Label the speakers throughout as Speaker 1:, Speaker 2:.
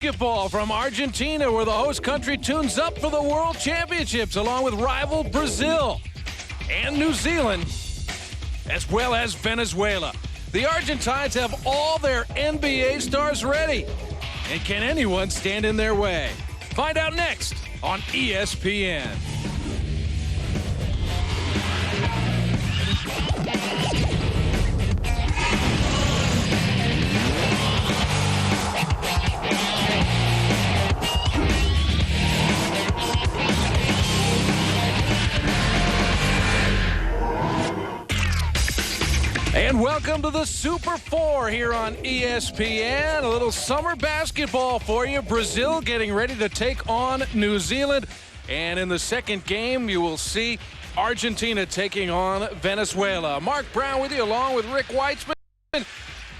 Speaker 1: Basketball from Argentina, where the host country tunes up for the World Championships, along with rival Brazil and New Zealand, as well as Venezuela. The Argentines have all their NBA stars ready. And can anyone stand in their way? Find out next on ESPN. And welcome to the Super 4 here on ESPN. A little summer basketball for you. Brazil getting ready to take on New Zealand. And in the second game, you will see Argentina taking on Venezuela. Mark Brown with you, along with Rick Weitzman.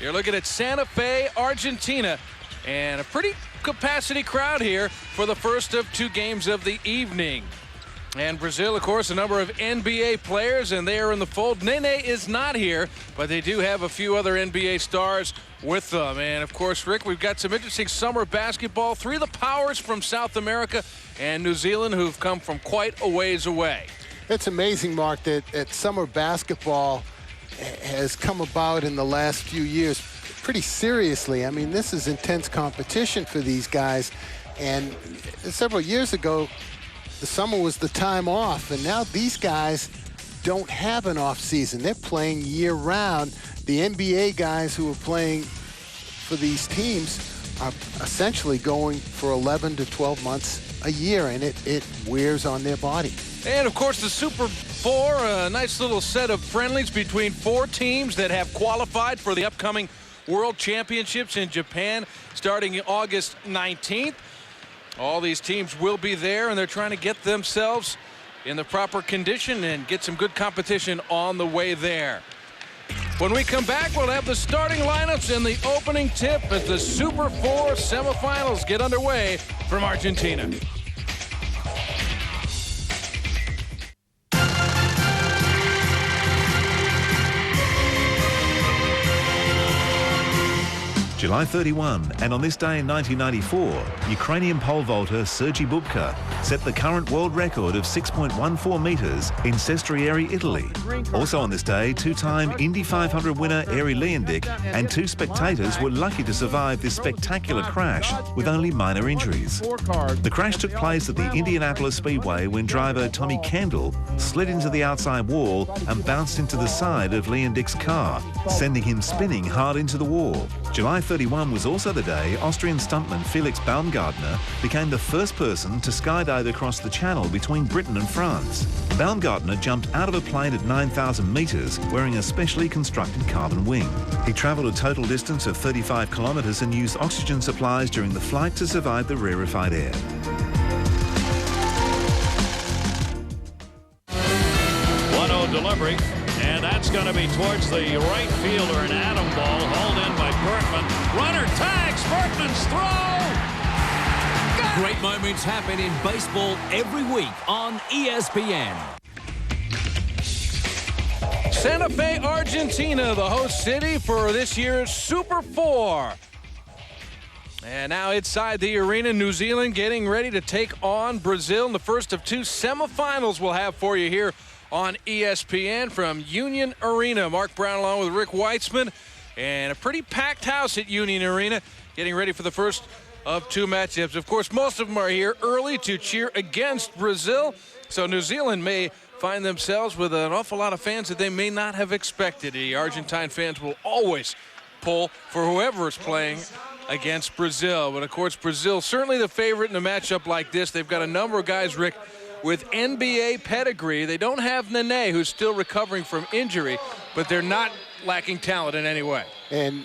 Speaker 1: You're looking at Santa Fe, Argentina. And a pretty capacity crowd here for the first of two games of the evening. And Brazil, of course, a number of NBA players, and they are in the fold. Nene is not here, but they do have a few other NBA stars with them. And, of course, Rick, we've got some interesting summer basketball. Three of the powers from South America and New Zealand who've come from quite a ways away.
Speaker 2: It's amazing, Mark, that summer basketball has come about in the last few years pretty seriously. I mean, this is intense competition for these guys. And several years ago, the summer was the time off, and now these guys don't have an off season. They're playing year-round. The NBA guys who are playing for these teams are essentially going for 11 to 12 months a year, and it wears on their body.
Speaker 1: And, of course, the Super 4, a nice little set of friendlies between four teams that have qualified for the upcoming World Championships in Japan starting August 19th. All these teams will be there, and they're trying to get themselves in the proper condition and get some good competition on the way there. When we come back, we'll have the starting lineups and the opening tip as the Super 4 semifinals get underway from Argentina.
Speaker 3: July 31, and on this day in 1994, Ukrainian pole vaulter Sergei Bubka set the current world record of 6.14 metres in Sestriere, Italy. Also on this day, two-time Indy 500 winner Eri Leyendik and two spectators were lucky to survive this spectacular crash with only minor injuries. The crash took place at the Indianapolis Speedway when driver Tommy Kendall slid into the outside wall and bounced into the side of Leyendik's car, sending him spinning hard into the wall. July 31 was also the day Austrian stuntman Felix Baumgartner became the first person to skydive across the channel between Britain and France. Baumgartner jumped out of a plane at 9,000 metres wearing a specially constructed carbon wing. He travelled a total distance of 35 kilometres and used oxygen supplies during the flight to survive the rarefied air.
Speaker 4: Delivery, and that's going to be towards the right fielder, an atom ball hauled in by Berkman. Runner tags, Berkman's throw.
Speaker 5: Great moments happen in baseball every week on ESPN.
Speaker 1: Santa Fe, Argentina, the host city for this year's Super 4. And now inside the arena, New Zealand getting ready to take on Brazil in the first of two semifinals we'll have for you here on ESPN from Union Arena. Mark Brown along with Rick Weitzman, and a pretty packed house at Union Arena getting ready for the first of two matchups. Of course, most of them are here early to cheer against Brazil, so New Zealand may find themselves with an awful lot of fans that they may not have expected. The Argentine fans will always pull for whoever is playing against Brazil, but of course Brazil certainly the favorite in a matchup like this. They've got a number of guys, Rick, with NBA pedigree. They don't have Nene, who's still recovering from injury, but they're not lacking talent in any way.
Speaker 2: And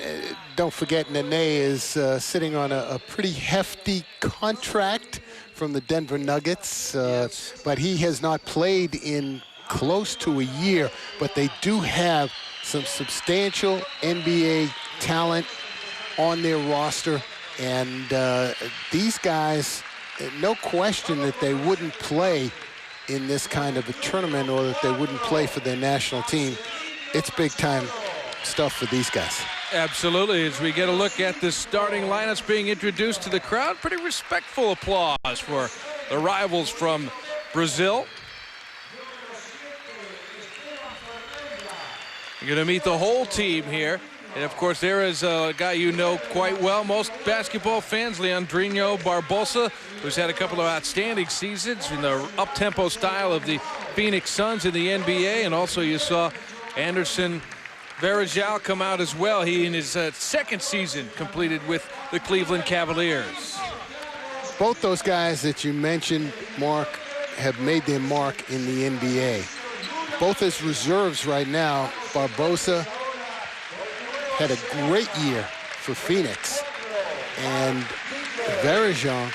Speaker 2: don't forget, Nene is sitting on a pretty hefty contract from the Denver Nuggets,
Speaker 1: Yes.
Speaker 2: but he has not played in close to a year. But they do have some substantial NBA talent on their roster, and these guys, no question that they wouldn't play in this kind of a tournament, or that they wouldn't play for their national team. It's big time stuff for these guys.
Speaker 1: Absolutely. As we get a look at the starting lineups being introduced to the crowd, pretty respectful applause for the rivals from Brazil. You're going to meet the whole team here. And, of course, there is a guy you know quite well, most basketball fans, Leandrinho Barbosa, who's had a couple of outstanding seasons in the up-tempo style of the Phoenix Suns in the NBA. And also you saw Anderson Varejao come out as well. He, in his second season, completed with the Cleveland Cavaliers.
Speaker 2: Both those guys that you mentioned, Mark, have made their mark in the NBA. Both as reserves right now. Barbosa had a great year for Phoenix, and Varejao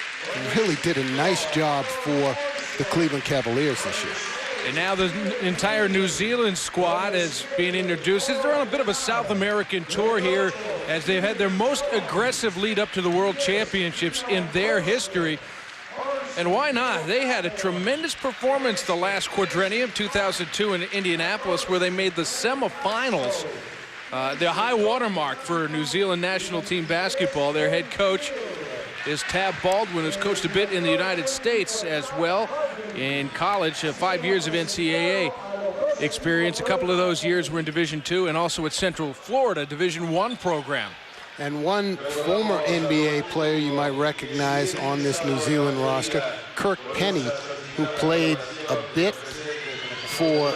Speaker 2: really did a nice job for the Cleveland Cavaliers this year.
Speaker 1: And now the entire New Zealand squad is being introduced. They're on a bit of a South American tour here as they've had their most aggressive lead up to the World Championships in their history. And why not? They had a tremendous performance the last quadrennium, 2002 in Indianapolis, where they made the semifinals. The high watermark for New Zealand national team basketball. Their head coach is Tab Baldwin, who's coached a bit in the United States as well in college. 5 years of NCAA experience. A couple of those years were in Division II and also at Central Florida Division I program.
Speaker 2: And one former NBA player you might recognize on this New Zealand roster, Kirk Penny, who played a bit for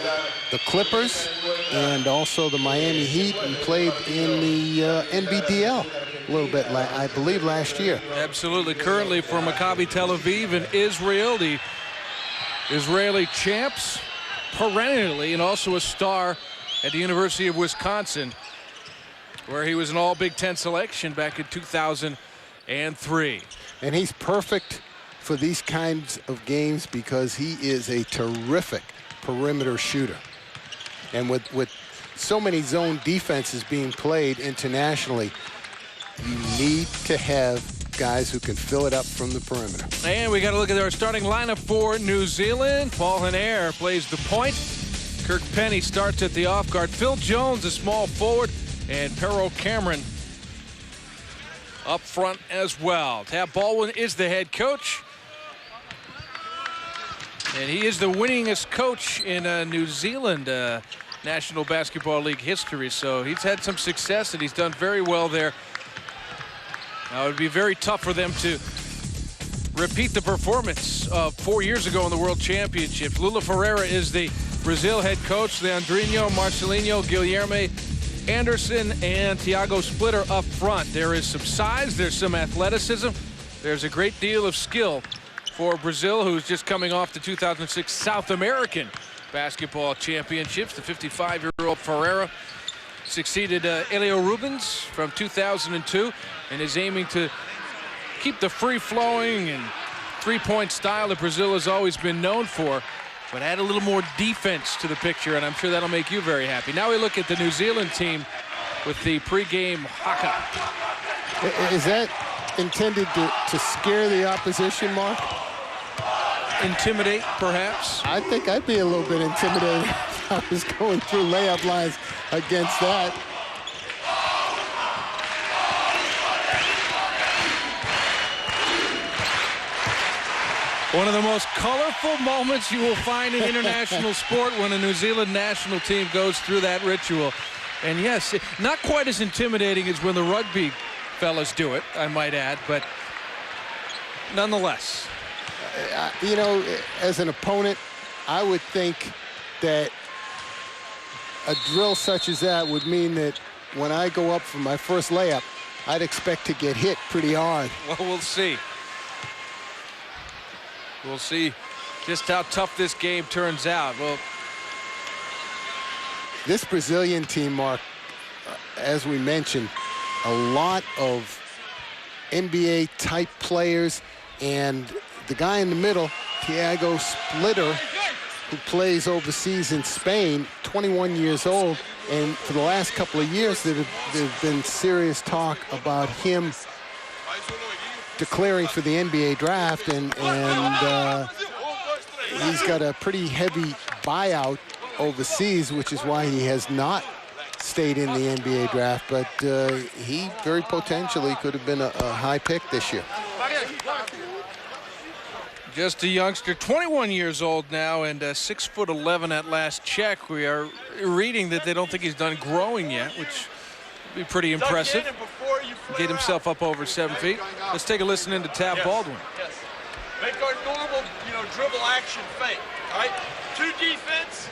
Speaker 2: the Clippers and also the Miami Heat, and played in the NBDL a little bit, I believe, last year.
Speaker 1: Absolutely. Currently for Maccabi Tel Aviv in Israel, the Israeli champs perennially, and also a star at the University of Wisconsin, where he was an all-Big Ten selection back in 2003.
Speaker 2: And he's perfect for these kinds of games because he is a terrific perimeter shooter. And with so many zone defenses being played internationally, you need to have guys who can fill it up from the perimeter.
Speaker 1: And we got to look at our starting lineup for New Zealand. Paul Hanair plays the point. Kirk Penny starts at the off guard. Phil Jones, a small forward, and Pero Cameron up front as well. Tab Baldwin is the head coach. And he is the winningest coach in New Zealand National Basketball League history. So he's had some success and he's done very well there. Now it would be very tough for them to repeat the performance of 4 years ago in the World Championships. Lula Ferreira is the Brazil head coach. Leandrinho, Marcelinho, Guilherme, Anderson, and Thiago Splitter up front. There is some size, there's some athleticism, there's a great deal of skill for Brazil, who's just coming off the 2006 South American Basketball Championships. The 55-year-old Ferreira succeeded Elio Rubens from 2002 and is aiming to keep the free-flowing and three-point style that Brazil has always been known for, but add a little more defense to the picture, and I'm sure that'll make you very happy. Now we look at the New Zealand team with the pregame haka.
Speaker 2: Is that intended to scare the opposition, Mark?
Speaker 1: Intimidate, perhaps?
Speaker 2: I think I'd be a little bit intimidated if I was going through layup lines against that.
Speaker 1: One of the most colorful moments you will find in international sport when a New Zealand national team goes through that ritual. And yes, not quite as intimidating as when the rugby fellas do it, I might add, but nonetheless.
Speaker 2: You know, as an opponent, I would think that a drill such as that would mean that when I go up for my first layup, I'd expect to get hit pretty hard.
Speaker 1: Well, we'll see. We'll see just how tough this game turns out. Well,
Speaker 2: this Brazilian team, Mark, as we mentioned, a lot of NBA-type players, and the guy in the middle, Thiago Splitter, who plays overseas in Spain, 21 years old, and for the last couple of years there's been serious talk about him declaring for the NBA draft, and he's got a pretty heavy buyout overseas, which is why he has not stayed in the NBA draft, but he very potentially could have been a high pick this year.
Speaker 1: Just a youngster, 21 years old now, and 6'11" at last check. We are reading that they don't think he's done growing yet, which would be pretty impressive. Get himself up over 7 feet. Let's take a listen into Tab Baldwin.
Speaker 6: Yes. Make our normal, dribble action fake. All right. Two defense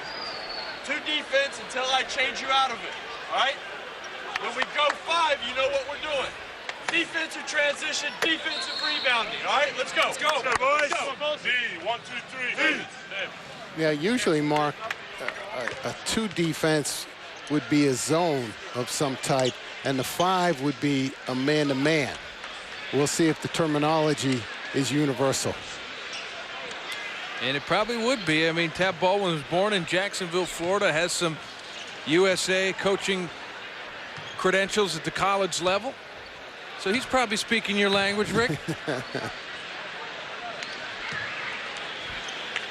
Speaker 6: until I change you out of it. All right. When we go 5, you know what we're doing. Defensive transition, defensive rebounding. All right, let's go. Let's go, boys. D, 1, 2, 3. D.
Speaker 2: Yeah, usually, Mark, a 2 defense would be a zone of some type, and the 5 would be a man-to-man. We'll see if the terminology is universal.
Speaker 1: And it probably would be. I mean, Tab Baldwin was born in Jacksonville, Florida, has some USA coaching credentials at the college level. So he's probably speaking your language, Rick.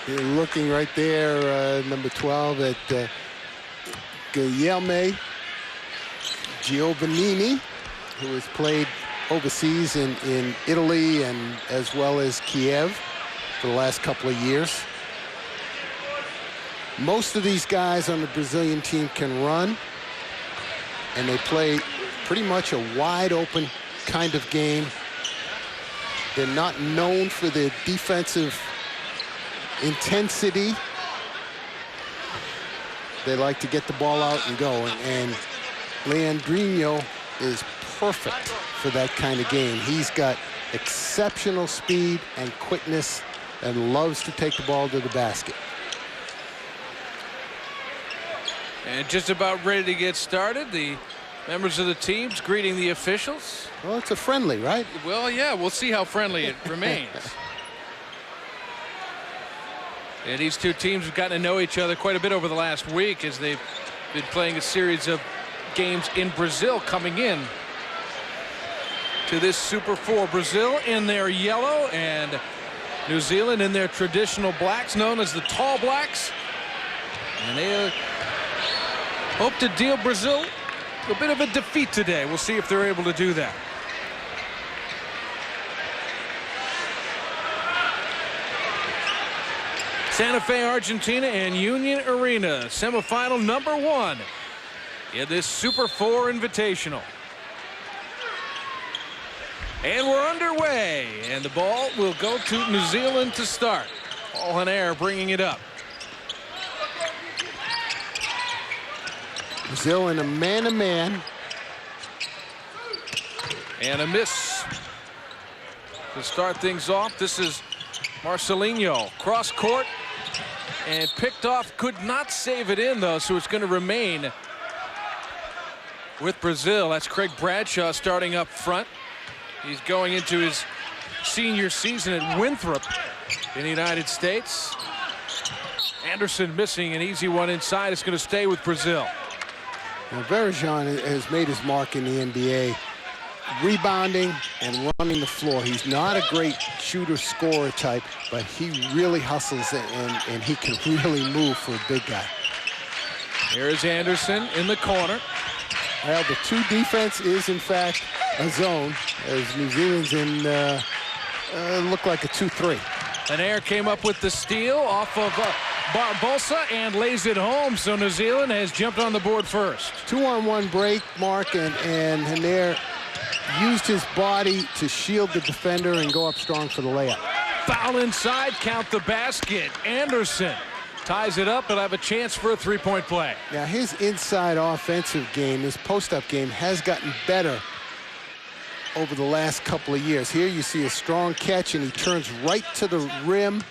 Speaker 2: You're looking right there, number 12 at Guilherme Giovannini, who has played overseas in Italy and as well as Kiev for the last couple of years. Most of these guys on the Brazilian team can run, and they play pretty much a wide open kind of game. They're not known for their defensive intensity. They like to get the ball out and go, and Leandrinho is perfect for that kind of game. He's got exceptional speed and quickness and loves to take the ball to the basket.
Speaker 1: And just about ready to get started. The members of the teams greeting the officials.
Speaker 2: Well, it's a friendly, right?
Speaker 1: Well, yeah, we'll see how friendly it remains. And these two teams have gotten to know each other quite a bit over the last week as they've been playing a series of games in Brazil coming in to this Super 4. Brazil in their yellow and New Zealand in their traditional blacks, known as the Tall Blacks. And they hope to deal Brazil a bit of a defeat today. We'll see if they're able to do that. Santa Fe, Argentina, and Union Arena, semifinal number 1 in this Super 4 Invitational. And we're underway, and the ball will go to New Zealand to start. Paul Hanair bringing it up.
Speaker 2: Brazil in a man-to-man.
Speaker 1: And a miss to start things off. This is Marcelinho, cross court, and picked off. Could not save it in, though, so it's going to remain with Brazil. That's Craig Bradshaw starting up front. He's going into his senior season at Winthrop in the United States. Anderson missing an easy one inside. It's going to stay with Brazil.
Speaker 2: Now, Varejão has made his mark in the NBA, rebounding and running the floor. He's not a great shooter-scorer type, but he really hustles and he can really move for a big guy.
Speaker 1: Here's Anderson in the corner.
Speaker 2: Well, the 2 defense is, in fact, a zone, as New Zealand's in look like a 2-3.
Speaker 1: Hanair came up with the steal off of Barbosa and lays it home, so New Zealand has jumped on the board first.
Speaker 2: 2-on-1 break, Mark, and Hanair used his body to shield the defender and go up strong for the layup.
Speaker 1: Foul inside, count the basket. Anderson ties it up, and have a chance for a 3-point play.
Speaker 2: Now, his inside offensive game, his post-up game, has gotten better over the last couple of years. Here you see a strong catch, and he turns right to the rim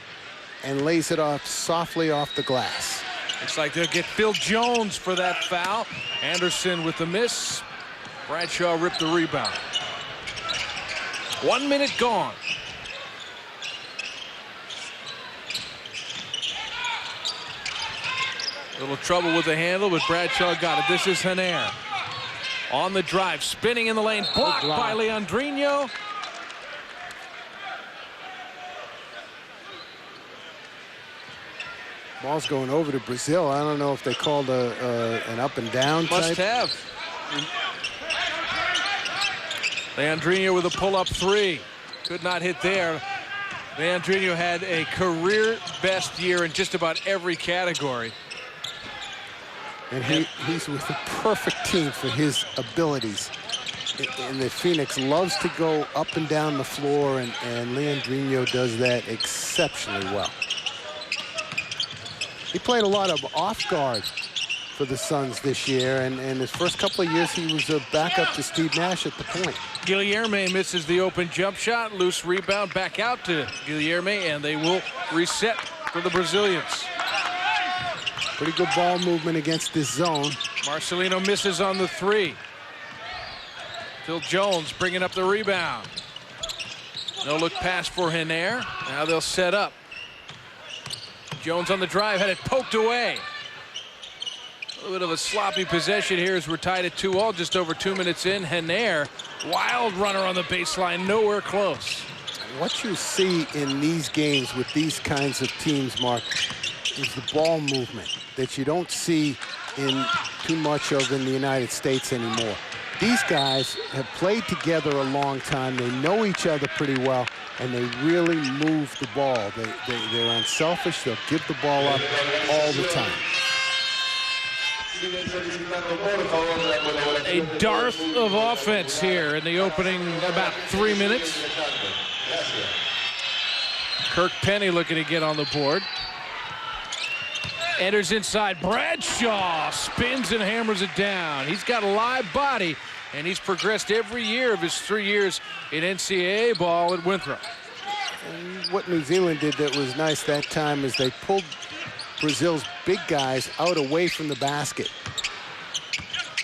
Speaker 2: and lays it off softly off the glass.
Speaker 1: Looks like they'll get Phil Jones for that foul. Anderson with the miss. Bradshaw ripped the rebound. 1 minute gone. Little trouble with the handle, but Bradshaw got it. This is Hanair. On the drive, spinning in the lane, blocked by Leandrinho.
Speaker 2: Ball's going over to Brazil. I don't know if they called an up and down
Speaker 1: Must
Speaker 2: type.
Speaker 1: have. Leandrinho with a pull-up three. Could not hit there. Leandrinho had a career best year in just about every category.
Speaker 2: And he's with the perfect team for his abilities. And the Phoenix loves to go up and down the floor, and Leandrinho does that exceptionally well. He played a lot of off guard for the Suns this year, and his first couple of years he was a backup to Steve Nash at the point.
Speaker 1: Guilherme misses the open jump shot. Loose rebound back out to Guilherme, and they will reset for the Brazilians.
Speaker 2: Pretty good ball movement against this zone.
Speaker 1: Marcelino misses on the three. Phil Jones bringing up the rebound. No look pass for Henner. Now they'll set up. Jones on the drive, had it poked away. A little bit of a sloppy possession here as we're tied at 2-all, just over 2 minutes in. Henner, wild runner on the baseline, nowhere close.
Speaker 2: What you see in these games with these kinds of teams, Mark, is the ball movement that you don't see in too much of in the United States anymore. These guys have played together a long time. They know each other pretty well, and they really move the ball. They're unselfish. They'll give the ball up all the time.
Speaker 1: A dearth of offense here in the opening about 3 minutes. Kirk Penny looking to get on the board. Enters inside. Bradshaw spins and hammers it down. He's got a live body, and he's progressed every year of his 3 years in NCAA ball at Winthrop.
Speaker 2: And what New Zealand did that was nice that time is they pulled Brazil's big guys out away from the basket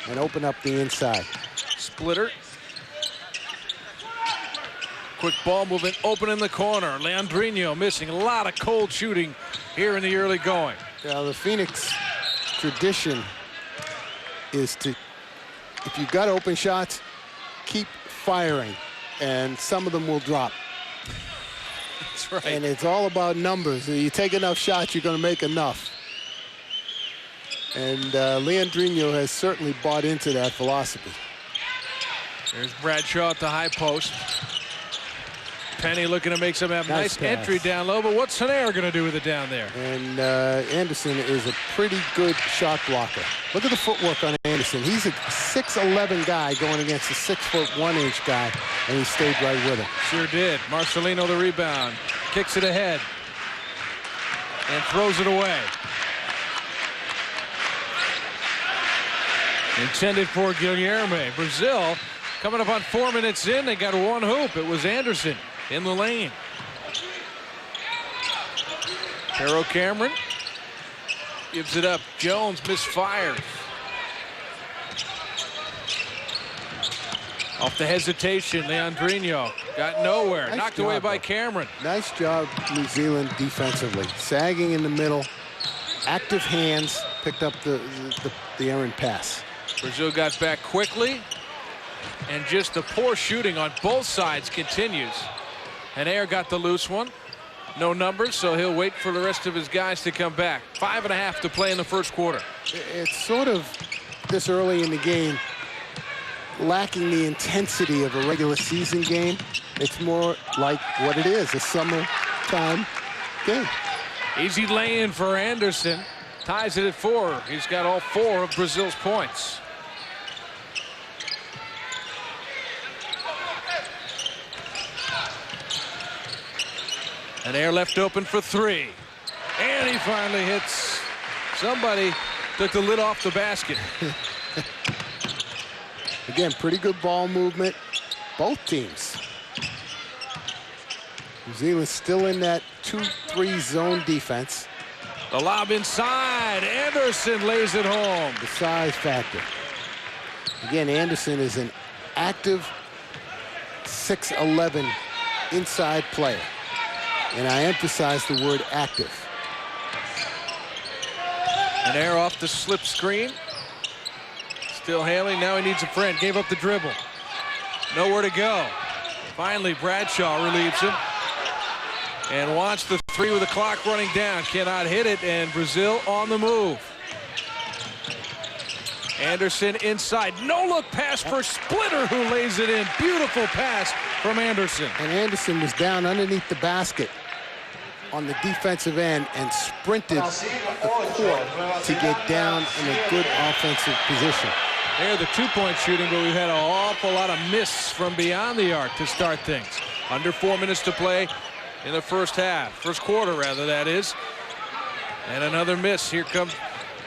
Speaker 2: and opened up the inside.
Speaker 1: Splitter. Quick ball movement, open in the corner. Leandrinho missing. A lot of cold shooting here in the early going.
Speaker 2: Now, the Phoenix tradition is to, if you've got open shots, keep firing, and some of them will drop.
Speaker 1: That's right.
Speaker 2: And it's all about numbers. You take enough shots, you're going to make enough. And Leandrinho has certainly bought into that philosophy.
Speaker 1: There's Bradshaw at the high post. Penny looking to make some nice
Speaker 2: pass.
Speaker 1: Entry down low, but what's Henner going to do with it down there?
Speaker 2: And Anderson is a pretty good shot blocker. Look at the footwork on Anderson. He's a 6'11" guy going against a 6'1" guy, and he stayed right with him.
Speaker 1: Sure did. Marcelino the rebound. Kicks it ahead. And throws it away. Intended for Guilherme. Brazil coming up on 4 minutes in. They got one hoop. It was Anderson in the lane. Pero Cameron gives it up. Jones misfires. Off the hesitation, Leandrinho got nowhere.
Speaker 2: Nice
Speaker 1: Knocked
Speaker 2: job,
Speaker 1: away by
Speaker 2: though.
Speaker 1: Cameron.
Speaker 2: Nice job, New Zealand, defensively. Sagging in the middle, active hands, picked up the errant pass.
Speaker 1: Brazil got back quickly, and just the poor shooting on both sides continues. Henner got the loose one. No numbers, so he'll wait for the rest of his guys to come back. 5.5 to play in the first quarter.
Speaker 2: It's sort of, this early in the game, lacking the intensity of a regular season game. It's more like what it is, a summertime game.
Speaker 1: Easy lay-in for Anderson. Ties it at 4. He's got all 4 of Brazil's points. And Air left open for 3. And he finally hits. Somebody took the lid off the basket.
Speaker 2: Again, pretty good ball movement, both teams. New Zealand still in that 2-3 zone defense.
Speaker 1: The lob inside. Anderson lays it home.
Speaker 2: The size factor. Again, Anderson is an active 6'11" inside player. And I emphasize the word active.
Speaker 1: And Air off the slip screen. Still hailing. Now he needs a friend. Gave up the dribble. Nowhere to go. Finally, Bradshaw relieves him. And watch the three with the clock running down. Cannot hit it, and Brazil on the move. Anderson inside. No-look pass for Splitter, who lays it in. Beautiful pass from Anderson.
Speaker 2: And Anderson was down underneath the basket on the defensive end and sprinted the court to get down in a good offensive position.
Speaker 1: There, the two-point shooting, but we've had an awful lot of miss from beyond the arc to start things. Under 4 minutes to play in the first quarter, that is. And another miss. Here comes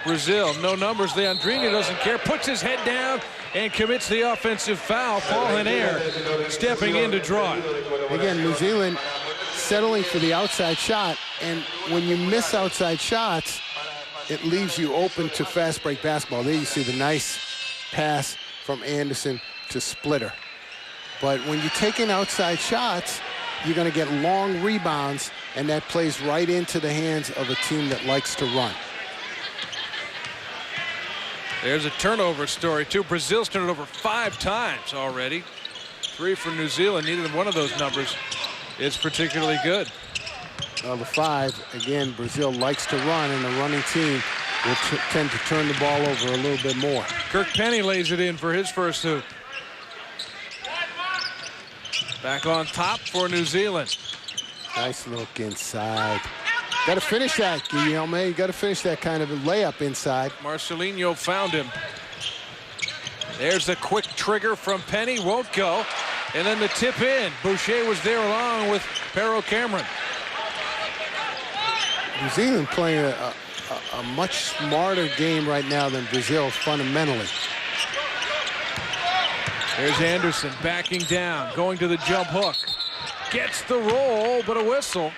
Speaker 1: Brazil. No numbers. Leandrinho doesn't care. Puts his head down and commits the offensive foul. Paul Henare stepping in to draw it.
Speaker 2: Again, New Zealand settling for the outside shot. And when you miss outside shots, it leaves you open to fast break basketball. There you see the nice pass from Anderson to Splitter. But when you're taking outside shots, you're going to get long rebounds, and that plays right into the hands of a team that likes to run.
Speaker 1: There's a turnover story, too. Brazil's turned it over 5 times already. 3 for New Zealand. Neither one of those numbers is particularly good.
Speaker 2: The 5, again, Brazil likes to run, and a running team will tend to turn the ball over a little bit more.
Speaker 1: Kirk Penny lays it in for his first hoop. Back on top for New Zealand.
Speaker 2: Nice look inside. Got to finish that, Guillaume. You got to finish that kind of a layup inside.
Speaker 1: Marcelinho found him. There's the quick trigger from Penny. Won't go. And then the tip in. Boucher was there along with Pero Cameron.
Speaker 2: New Zealand playing a much smarter game right now than Brazil fundamentally.
Speaker 1: There's Anderson backing down, going to the jump hook. Gets the roll, but a whistle.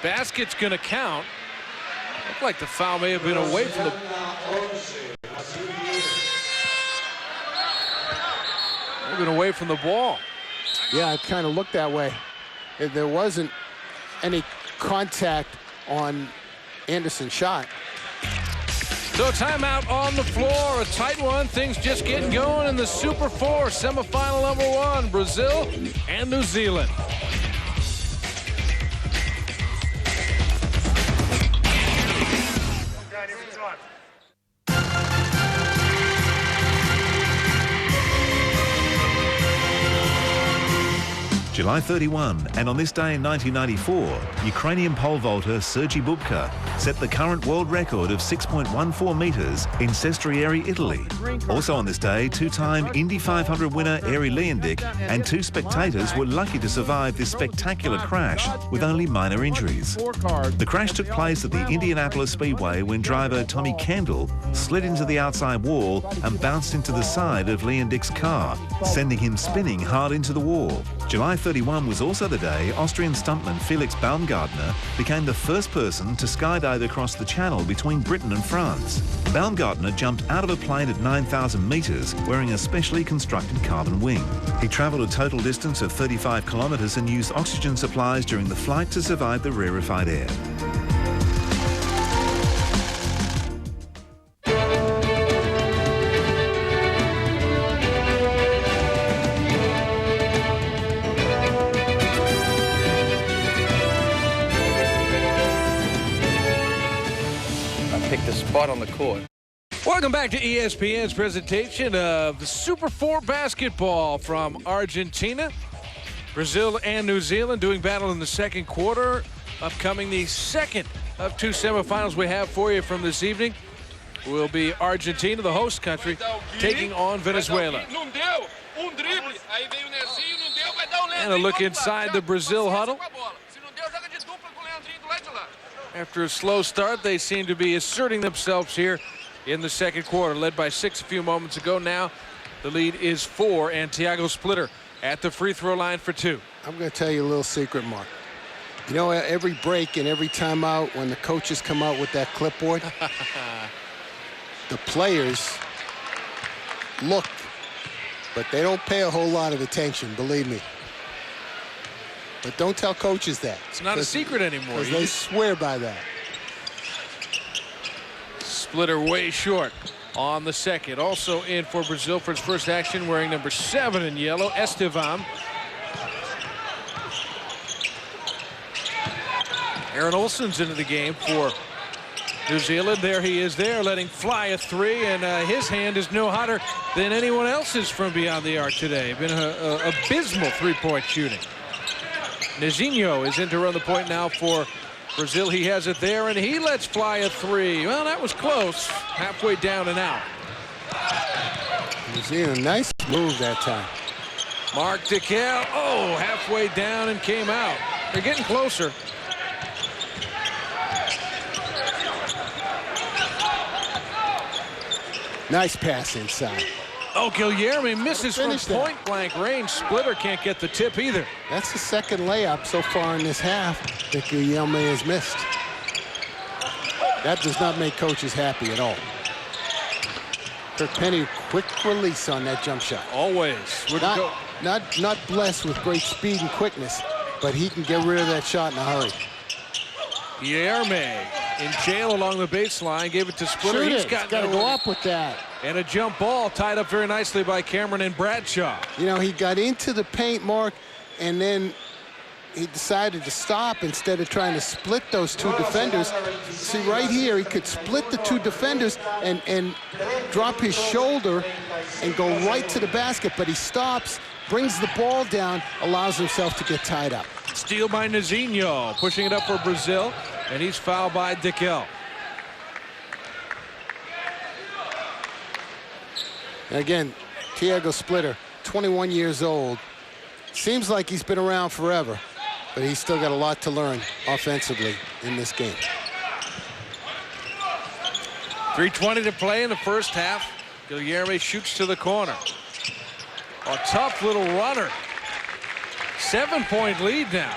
Speaker 1: Basket's going to count. Looked like the foul may have been away from the... away from the ball.
Speaker 2: Yeah, it kind of looked that way. There wasn't any contact on Anderson's shot.
Speaker 1: So timeout on the floor, a tight one. Things just getting going in the Super 4 semifinal number 1, Brazil and New Zealand.
Speaker 3: July 31, and on this day in 1994, Ukrainian pole vaulter Sergei Bubka set the current world record of 6.14 metres in Sestriere, Italy. Also on this day, 2-time Indy 500 winner Eri Leyendik and 2 spectators were lucky to survive this spectacular crash with only minor injuries. The crash took place at the Indianapolis Speedway when driver Tommy Kendall slid into the outside wall and bounced into the side of Leyendik's car, sending him spinning hard into the wall. July 31 was also the day Austrian stuntman Felix Baumgartner became the first person to skydive across the channel between Britain and France. Baumgartner jumped out of a plane at 9,000 metres wearing a specially constructed carbon wing. He travelled a total distance of 35 kilometres and used oxygen supplies during the flight to survive the rarefied air.
Speaker 7: The spot on the court.
Speaker 1: Welcome back to ESPN's presentation of the Super 4 basketball from Argentina. Brazil and New Zealand doing battle in the second quarter. Upcoming the second of 2 semifinals we have for you from this evening will be Argentina, the host country, taking on Venezuela. And a look inside the Brazil huddle. After a slow start, they seem to be asserting themselves here in the second quarter. Led by 6 a few moments ago. Now the lead is 4, and Thiago Splitter at the free throw line for 2.
Speaker 2: I'm going to tell you a little secret, Mark. You know, every break and every timeout, when the coaches come out with that clipboard, the players look, but they don't pay a whole lot of attention, believe me. But don't tell coaches that.
Speaker 1: It's not a secret anymore.
Speaker 2: Because they swear by that.
Speaker 1: Splitter way short on the second. Also in for Brazil for his first action, wearing number 7 in yellow, Estevam. Aaron Olsen's into the game for New Zealand. There he is there, letting fly a three, and his hand is no hotter than anyone else's from beyond the arc today. Been abysmal three-point shooting. Nizinho is in to run the point now for Brazil. He has it there, and he lets fly a three. Well, that was close. Halfway down and out.
Speaker 2: New Zealand, nice move that time.
Speaker 1: Mark DeKal, oh, halfway down and came out. They're getting closer.
Speaker 2: Nice pass inside.
Speaker 1: Oh, Guilherme misses from
Speaker 2: Finish that.
Speaker 1: point-blank range. Splitter can't get the tip either.
Speaker 2: That's the second layup so far in this half that Guilherme has missed. That does not make coaches happy at all. Kirk Penny, quick release on that jump shot.
Speaker 1: Always.
Speaker 2: Not blessed with great speed and quickness, but he can get rid of that shot in a hurry.
Speaker 1: Guilherme in jail along the baseline, gave it to Splitter.
Speaker 2: Shoot
Speaker 1: He's
Speaker 2: it.
Speaker 1: got
Speaker 2: to go up with that.
Speaker 1: And a jump ball tied up very nicely by Cameron and Bradshaw.
Speaker 2: You know, he got into the paint, Mark, and then he decided to stop instead of trying to split those two defenders. See, right here, he could split the two defenders and drop his shoulder and go right to the basket, but he stops, brings the ball down, allows himself to get tied up.
Speaker 1: Steal by Nizinho, pushing it up for Brazil, and he's fouled by DeKal.
Speaker 2: And again, Thiago Splitter, 21 years old. Seems like he's been around forever, but he's still got a lot to learn offensively in this game.
Speaker 1: 3:20 to play in the first half. Guilherme shoots to the corner. A tough little runner. 7-point lead now.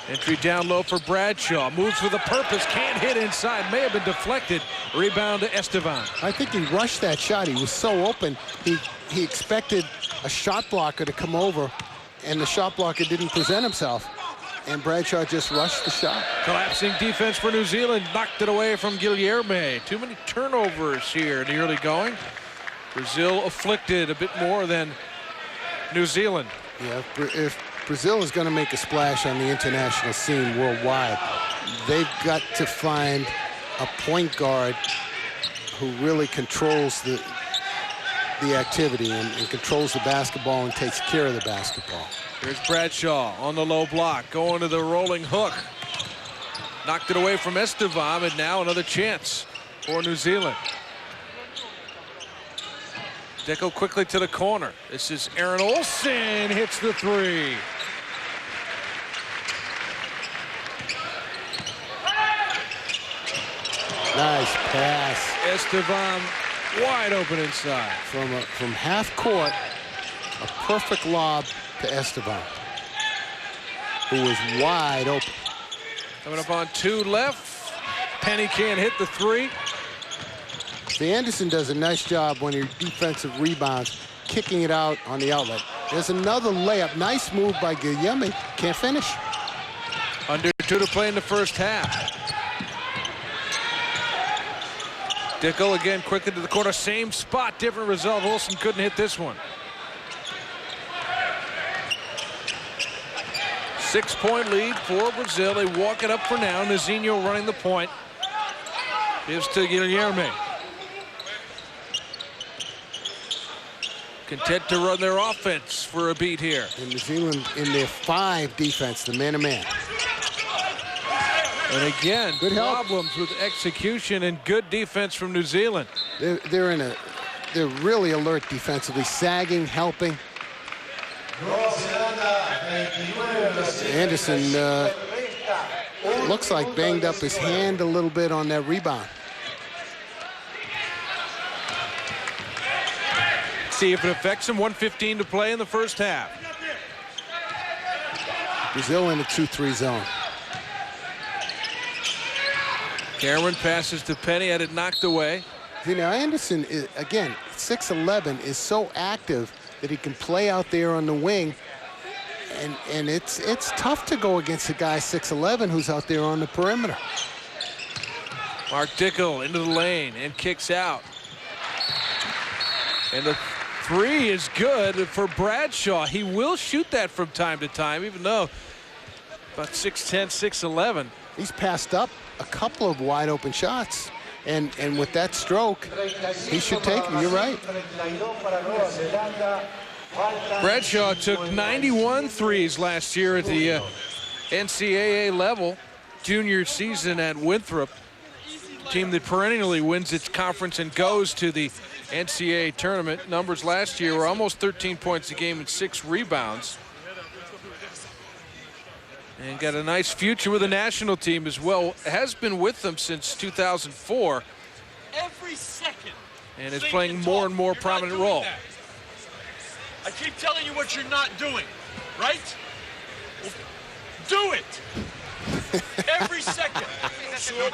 Speaker 1: Entry down low for Bradshaw. Moves with a purpose. Can't hit inside. May have been deflected. Rebound to Esteban.
Speaker 2: I think he rushed that shot. He was so open. He expected a shot blocker to come over, and the shot blocker didn't present himself. And Bradshaw just rushed the shot.
Speaker 1: Collapsing defense for New Zealand. Knocked it away from Guilherme. Too many turnovers here in the early going. Brazil afflicted a bit more than New Zealand.
Speaker 2: Yeah, if Brazil is going to make a splash on the international scene worldwide, they've got to find a point guard who really controls the activity and controls the basketball and takes care of the basketball.
Speaker 1: Here's Bradshaw on the low block, going to the rolling hook. Knocked it away from Esteban, and now another chance for New Zealand. Deco quickly to the corner. This is Aaron Olsen, hits the three.
Speaker 2: Nice pass.
Speaker 1: Esteban wide open inside.
Speaker 2: From half court, a perfect lob to Esteban, who was wide open.
Speaker 1: Coming up on 2 left. Penny can't hit the three.
Speaker 2: See, Anderson does a nice job when he defensive rebounds, kicking it out on the outlet. There's another layup. Nice move by Guilherme. Can't finish.
Speaker 1: Under 2 to play in the first half. Dickel again quickly to the corner. Same spot, different result. Olsen couldn't hit this one. 6-point lead for Brazil. They walk it up for now. Nizinho running the point. Gives to Guilherme. Content to run their offense for a beat here.
Speaker 2: And New Zealand in their 5 defense, the man-to-man.
Speaker 1: And again,
Speaker 2: Good help.
Speaker 1: problems with execution and good defense from New Zealand.
Speaker 2: They're really alert defensively, sagging, helping. Anderson looks like banged up his hand a little bit on that rebound.
Speaker 1: See if it affects him. 1:15 to play in the first half.
Speaker 2: Brazil in the 2-3 zone.
Speaker 1: Cameron passes to Penny, had it knocked away.
Speaker 2: You know, Anderson, again, 6'11", is so active that he can play out there on the wing. And it's tough to go against a guy 6'11" who's out there on the perimeter.
Speaker 1: Mark Dickel into the lane and kicks out. And the Three is good for Bradshaw. He will shoot that from time to time, even though about 6'10", 6'11".
Speaker 2: He's passed up a couple of wide open shots. And with that stroke, he should take them. You're right.
Speaker 1: Bradshaw took 91 threes last year at the NCAA level, junior season at Winthrop, team that perennially wins its conference and goes to the NCAA tournament. Numbers last year were almost 13 points a game and 6 rebounds. And got a nice future with the national team as well. Has been with them since 2004.
Speaker 6: Every second.
Speaker 1: And is playing more and more prominent role.
Speaker 6: That. I keep telling you what you're not doing, right? Well, do it. Every second.
Speaker 1: Simple.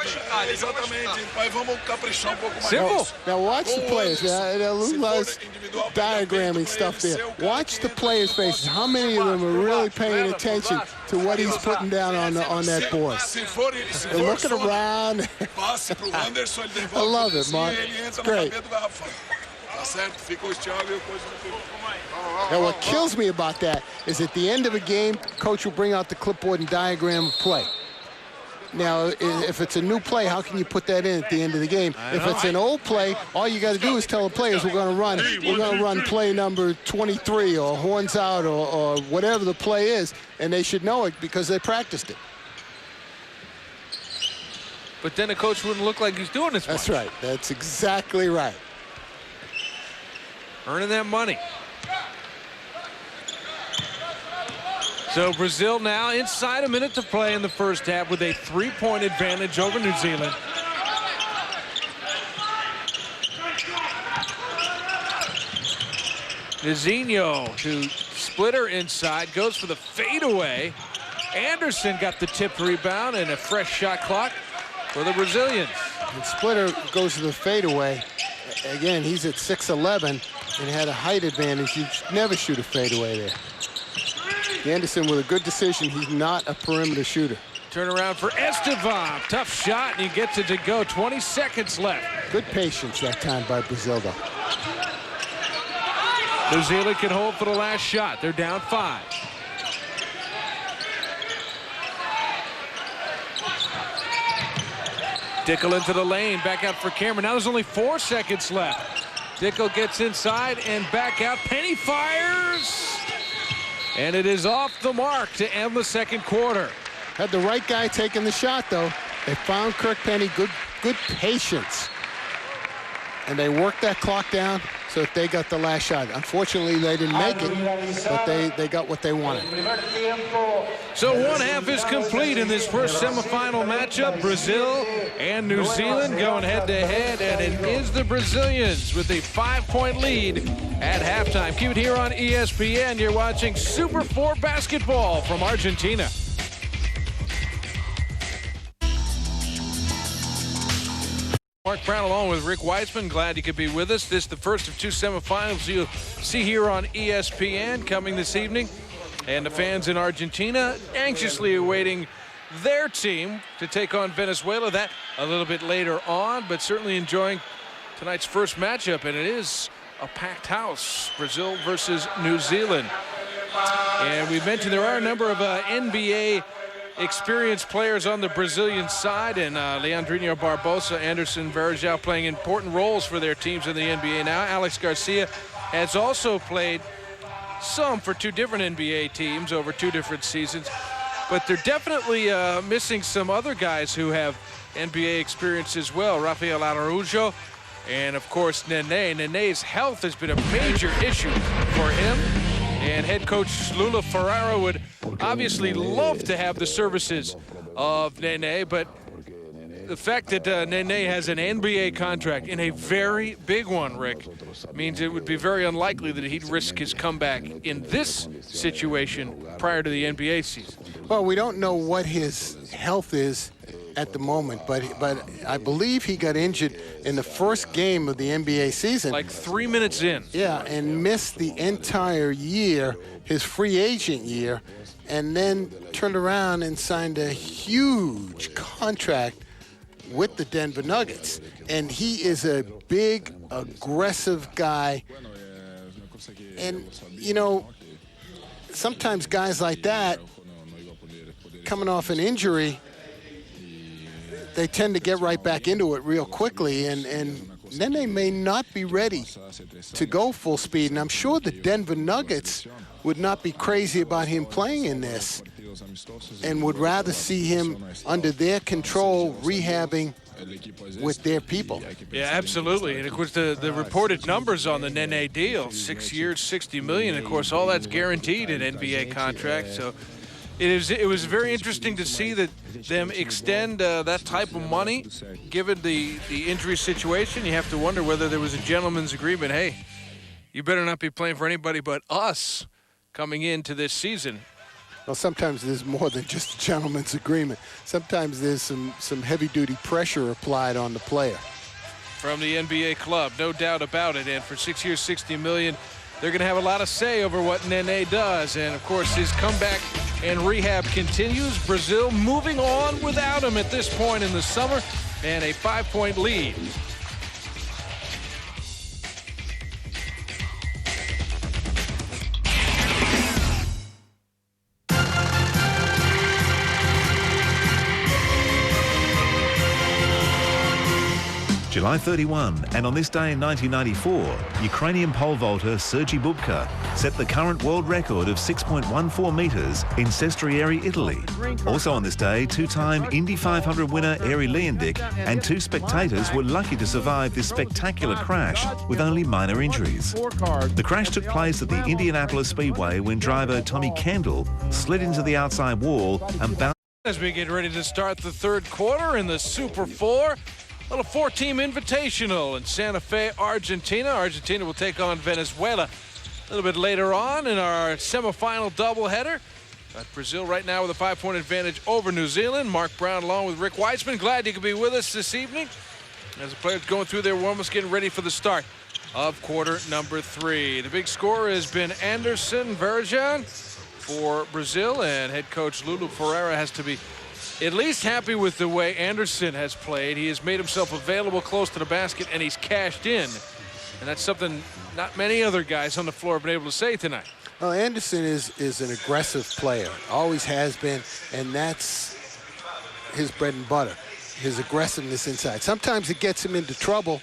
Speaker 2: Now watch the players. Now Lula's diagramming stuff there. Watch the players' faces. How many of them are really paying attention to what he's putting down on that board? They're looking around. I love it, Mark. It's great. Now what kills me about that is at the end of a game, coach will bring out the clipboard and diagram of play. Now, if it's a new play, how can you put that in at the end of the game? If it's an old play, all you got to do is tell the players we're going to run play number 23 or horns out or whatever the play is, and they should know it because they practiced it.
Speaker 1: But then the coach wouldn't look like he's doing this much.
Speaker 2: That's right. That's exactly right.
Speaker 1: Earning that money. So Brazil now inside a minute to play in the first half with a 3-point advantage over New Zealand. Nizinho to splitter inside, goes for the fadeaway. Anderson got the tipped rebound and a fresh shot clock for the Brazilians.
Speaker 2: And Splitter goes to the fadeaway. Again, he's at 6'11" and had a height advantage. You never shoot a fadeaway there. Anderson with a good decision. He's not a perimeter shooter.
Speaker 1: Turn around for Esteban. Tough shot, and he gets it to go. 20 seconds left.
Speaker 2: Good patience that time by Brazil, though.
Speaker 1: New Zealand can hold for the last shot. They're down 5. Dickel into the lane. Back out for Cameron. Now there's only 4 seconds left. Dickel gets inside and back out. Penny fires. And it is off the mark to end the second quarter.
Speaker 2: Had the right guy taking the shot, though. They found Kirk Penny. Good patience. And they worked that clock down so that they got the last shot. Unfortunately, they didn't make it, but they got what they wanted.
Speaker 1: So one half is complete in this first semifinal matchup. Brazil and New Zealand going head-to-head, and it is the Brazilians with a 5-point lead at halftime. Keep it here on ESPN. You're watching Super 4 basketball from Argentina. Mark Brown along with Rick Weissman. Glad you could be with us. This is the first of 2 semifinals you'll see here on ESPN coming this evening. And the fans in Argentina anxiously awaiting their team to take on Venezuela. That a little bit later on, but certainly enjoying tonight's first matchup. And it is a packed house, Brazil versus New Zealand. And we mentioned there are a number of NBA experienced players on the Brazilian side, and Leandrinho Barbosa, Anderson Varejão playing important roles for their teams in the NBA now. Alex Garcia has also played some for 2 different NBA teams over 2 different seasons, but they're definitely missing some other guys who have NBA experience as well. Rafael Araujo and, of course, Nene. Nene's health has been a major issue for him. And head coach Lula Ferrara would obviously love to have the services of Nene, but the fact that Nene has an NBA contract, in a very big one, Rick, means it would be very unlikely that he'd risk his comeback in this situation prior to the NBA season.
Speaker 2: Well, we don't know what his health is at the moment, but I believe he got injured in the first game of the NBA season.
Speaker 1: Like 3 minutes in.
Speaker 2: Yeah, and missed the entire year, his free agent year, and then turned around and signed a huge contract with the Denver Nuggets. And he is a big, aggressive guy. And, you know, sometimes guys like that, coming off an injury, they tend to get right back into it real quickly, and then they may not be ready to go full speed. And I'm sure the Denver Nuggets would not be crazy about him playing in this and would rather see him under their control, rehabbing with their people.
Speaker 1: Yeah, absolutely. And of course, the reported numbers on the Nene deal, 6 years, $60 million. Of course, all that's guaranteed in NBA contracts. So it was very interesting to see that them extend that type of money, given the injury situation. You have to wonder whether there was a gentleman's agreement. Hey, you better not be playing for anybody but us coming into this season.
Speaker 2: Well, sometimes there's more than just a gentleman's agreement. Sometimes there's some heavy-duty pressure applied on the player.
Speaker 1: From the NBA club, no doubt about it. And for 6 years, $60 million, they're going to have a lot of say over what Nene does. And, of course, his comeback and rehab continues. Brazil moving on without him at this point in the summer, and a 5-point lead.
Speaker 3: July 31, and on this day in 1994, Ukrainian pole vaulter Sergei Bubka set the current world record of 6.14 metres in Sestriere, Italy. Also on this day, two-time Indy 500 winner Eri Leondik and two spectators were lucky to survive this spectacular crash with only minor injuries. The crash took place at the Indianapolis Speedway when driver Tommy Kendall slid into the outside wall and bounced.
Speaker 1: As we get ready to start the third quarter in the Super 4, a little four-team invitational in Santa Fe, Argentina. Argentina will take on Venezuela a little bit later on in our semifinal doubleheader. But Brazil right now with a 5-point advantage over New Zealand. Mark Brown along with Rick Weitzman. Glad you could be with us this evening as the players going through their warm-ups, getting ready for the start of quarter number 3. The big scorer has been Anderson Varejão for Brazil, and head coach Lulu Ferreira has to be at least happy with the way Anderson has played. He has made himself available close to the basket, and he's cashed in. And that's something not many other guys on the floor have been able to say tonight.
Speaker 2: Well, Anderson is an aggressive player, always has been, and that's his bread and butter, his aggressiveness inside. Sometimes it gets him into trouble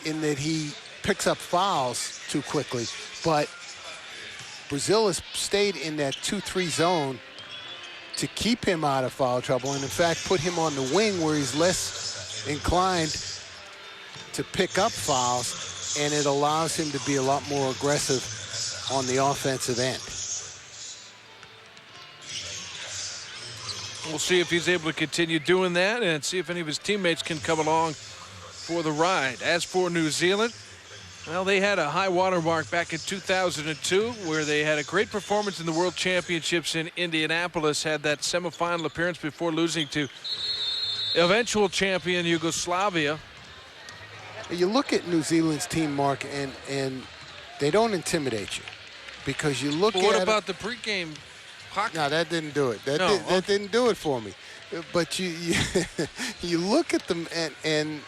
Speaker 2: in that he picks up fouls too quickly, but Brazil has stayed in that 2-3 zone to keep him out of foul trouble, and in fact put him on the wing where he's less inclined to pick up fouls, and it allows him to be a lot more aggressive on the offensive end.
Speaker 1: We'll see if he's able to continue doing that and see if any of his teammates can come along for the ride. As for New Zealand, well, they had a high water mark back in 2002 where they had a great performance in the World Championships in Indianapolis, had that semifinal appearance before losing to eventual champion Yugoslavia.
Speaker 2: You look at New Zealand's team, Mark, and they don't intimidate you because you look at
Speaker 1: what about the pregame hockey?
Speaker 2: No, that didn't do it. That didn't do it for me. But you you look at them and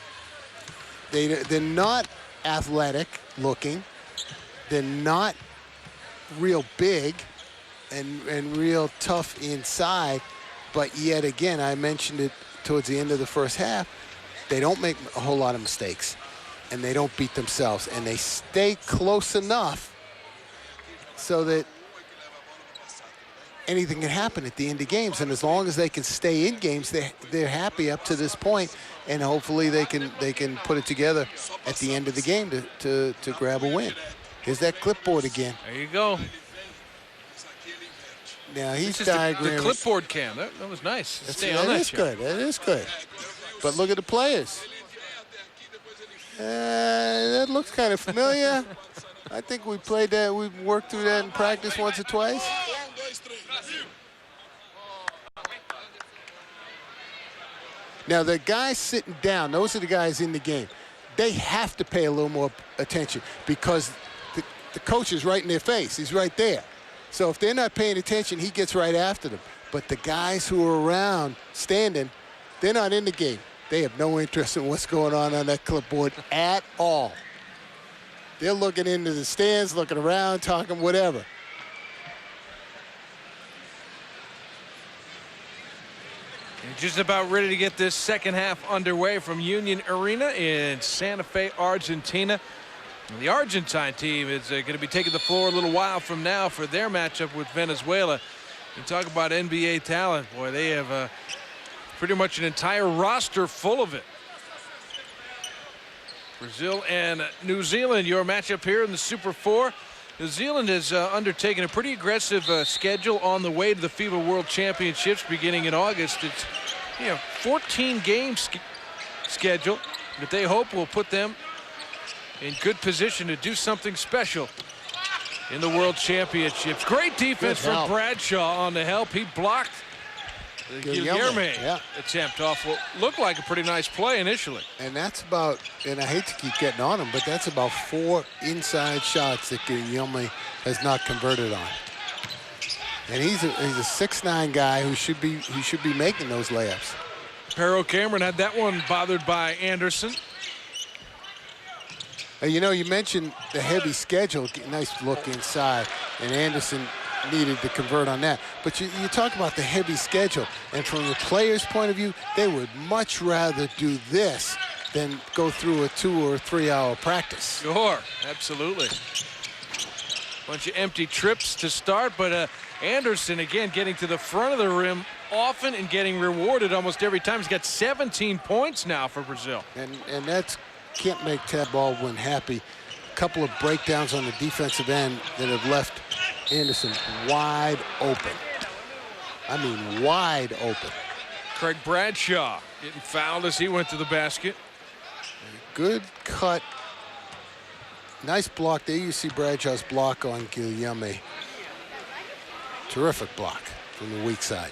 Speaker 2: they're not athletic looking. They're not real big and real tough inside. But yet again, I mentioned it towards the end of the first half, they don't make a whole lot of mistakes and they don't beat themselves, and they stay close enough so that anything can happen at the end of games. And as long as they can stay in games, they're happy up to this point, and hopefully they can put it together at the end of the game to grab a win. Here's that clipboard again.
Speaker 1: There you go.
Speaker 2: Now he's diagramming.
Speaker 1: The clipboard cam. That was nice.
Speaker 2: That is good. That is good. But look at the players. That looks kind of familiar. I think we played that. We worked through that in practice once or twice. Now, the guys sitting down, those are the guys in the game. They have to pay a little more attention because the coach is right in their face. He's right there. So if they're not paying attention, he gets right after them. But the guys who are around standing, they're not in the game. They have no interest in what's going on that clipboard at all. They're looking into the stands, looking around, talking whatever.
Speaker 1: Just about ready to get this second half underway from Union Arena in Santa Fe, Argentina. The Argentine team is going to be taking the floor a little while from now for their matchup with Venezuela. You talk about NBA talent, boy, they have pretty much an entire roster full of it. Brazil and New Zealand, your matchup here in the Super 4. New Zealand has undertaken a pretty aggressive schedule on the way to the FIBA World Championships beginning in August. It's 14 games schedule that they hope will put them in good position to do something special in the World Championships. Great defense from Bradshaw on the help. He blocked the Guilherme attempt off what looked like a pretty nice play initially.
Speaker 2: And that's about, and I hate to keep getting on him, but that's about 4 inside shots that Guilherme has not converted on. And he's a 6'9" guy who should be making those layups.
Speaker 1: Pero Cameron had that one bothered by Anderson.
Speaker 2: You mentioned the heavy schedule. Nice look inside, and Anderson needed to convert on that. But you talk about the heavy schedule, and from the players' point of view, they would much rather do this than go through a 2 or 3 hour practice.
Speaker 1: Sure, absolutely. Bunch of empty trips to start, but Anderson again getting to the front of the rim often and getting rewarded almost every time. He's got 17 points now for Brazil.
Speaker 2: And that's can't make Ted Baldwin happy. A couple of breakdowns on the defensive end that have left Anderson wide open. I mean, wide open.
Speaker 1: Craig Bradshaw getting fouled as he went to the basket.
Speaker 2: Good cut. Nice block. There you see Bradshaw's block on Guilherme. Terrific block from the weak side.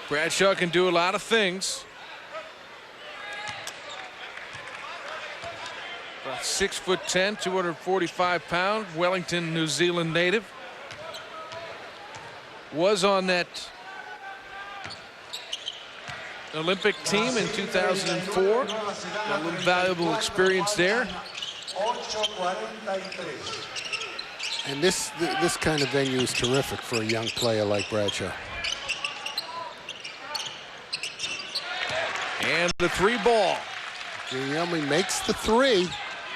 Speaker 1: Bradshaw can do a lot of things. About 6'10", 245 pound, Wellington, New Zealand native. Was on that Olympic team in 2004. Got a little valuable experience there.
Speaker 2: And this kind of venue is terrific for a young player like Bradshaw.
Speaker 1: And the 3 ball.
Speaker 2: Guilherme makes the 3.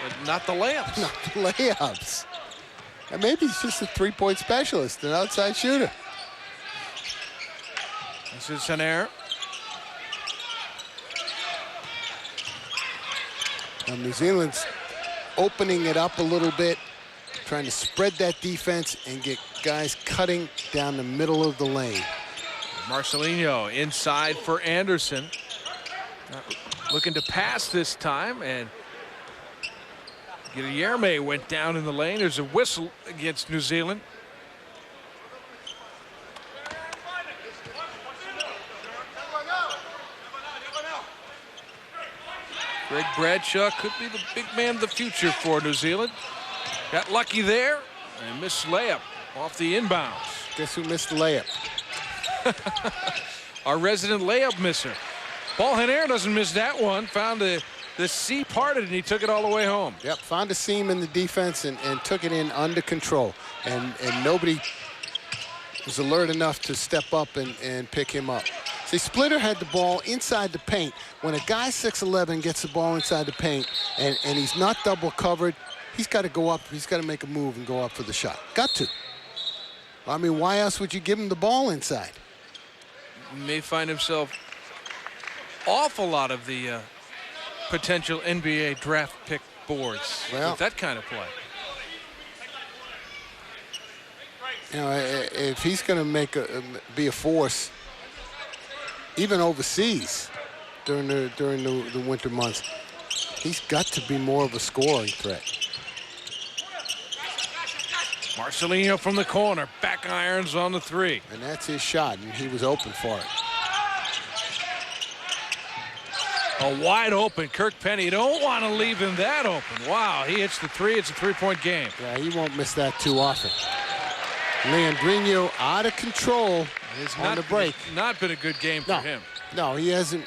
Speaker 1: But not the layups.
Speaker 2: Not the layups. And maybe he's just a 3-point specialist, an outside shooter.
Speaker 1: This is an error.
Speaker 2: Now New Zealand's opening it up a little bit, trying to spread that defense and get guys cutting down the middle of the lane.
Speaker 1: Marcelinho inside for Anderson. Looking to pass this time, and Guilherme went down in the lane. There's a whistle against New Zealand. Greg Bradshaw could be the big man of the future for New Zealand. Got lucky there and missed layup off the inbounds.
Speaker 2: Guess who missed the layup?
Speaker 1: Our resident layup misser. Paul Henare doesn't miss that one. Found the C parted and he took it all the way home.
Speaker 2: Yep, found a seam in the defense and took it in under control. And nobody was alert enough to step up and pick him up. See, Splitter had the ball inside the paint. When a guy 6'11" gets the ball inside the paint and he's not double covered, he's got to go up. He's got to make a move and go up for the shot. Got to. I mean, why else would you give him the ball inside?
Speaker 1: He may find himself off a lot of the potential NBA draft pick boards with that kind of play.
Speaker 2: You know, if he's going to be a force, even overseas during the winter months, he's got to be more of a scoring threat.
Speaker 1: Marcelinho from the corner, back irons on the 3.
Speaker 2: And that's his shot, and he was open for it.
Speaker 1: A wide open Kirk Penny. You don't want to leave him that open. Wow, he hits the 3. It's a 3-point game.
Speaker 2: Yeah, he won't miss that too often. Leandrinho out of control on the break.
Speaker 1: Not been a good game for him.
Speaker 2: No, he hasn't.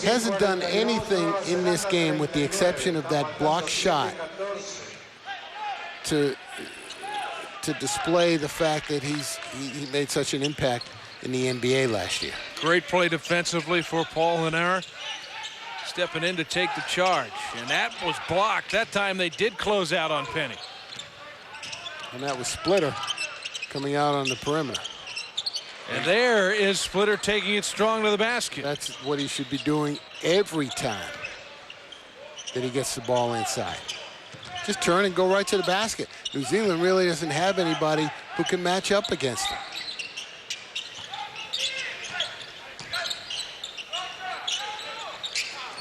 Speaker 2: hasn't done anything in this game with the exception of that block shot to display the fact that he made such an impact in the NBA last year.
Speaker 1: Great play defensively for Paul Lanara, stepping in to take the charge, and that was blocked. That time they did close out on Penny.
Speaker 2: And that was Splitter coming out on the perimeter.
Speaker 1: And there is Splitter taking it strong to the basket.
Speaker 2: That's what he should be doing every time that he gets the ball inside. Just turn and go right to the basket. New Zealand really doesn't have anybody who can match up against him.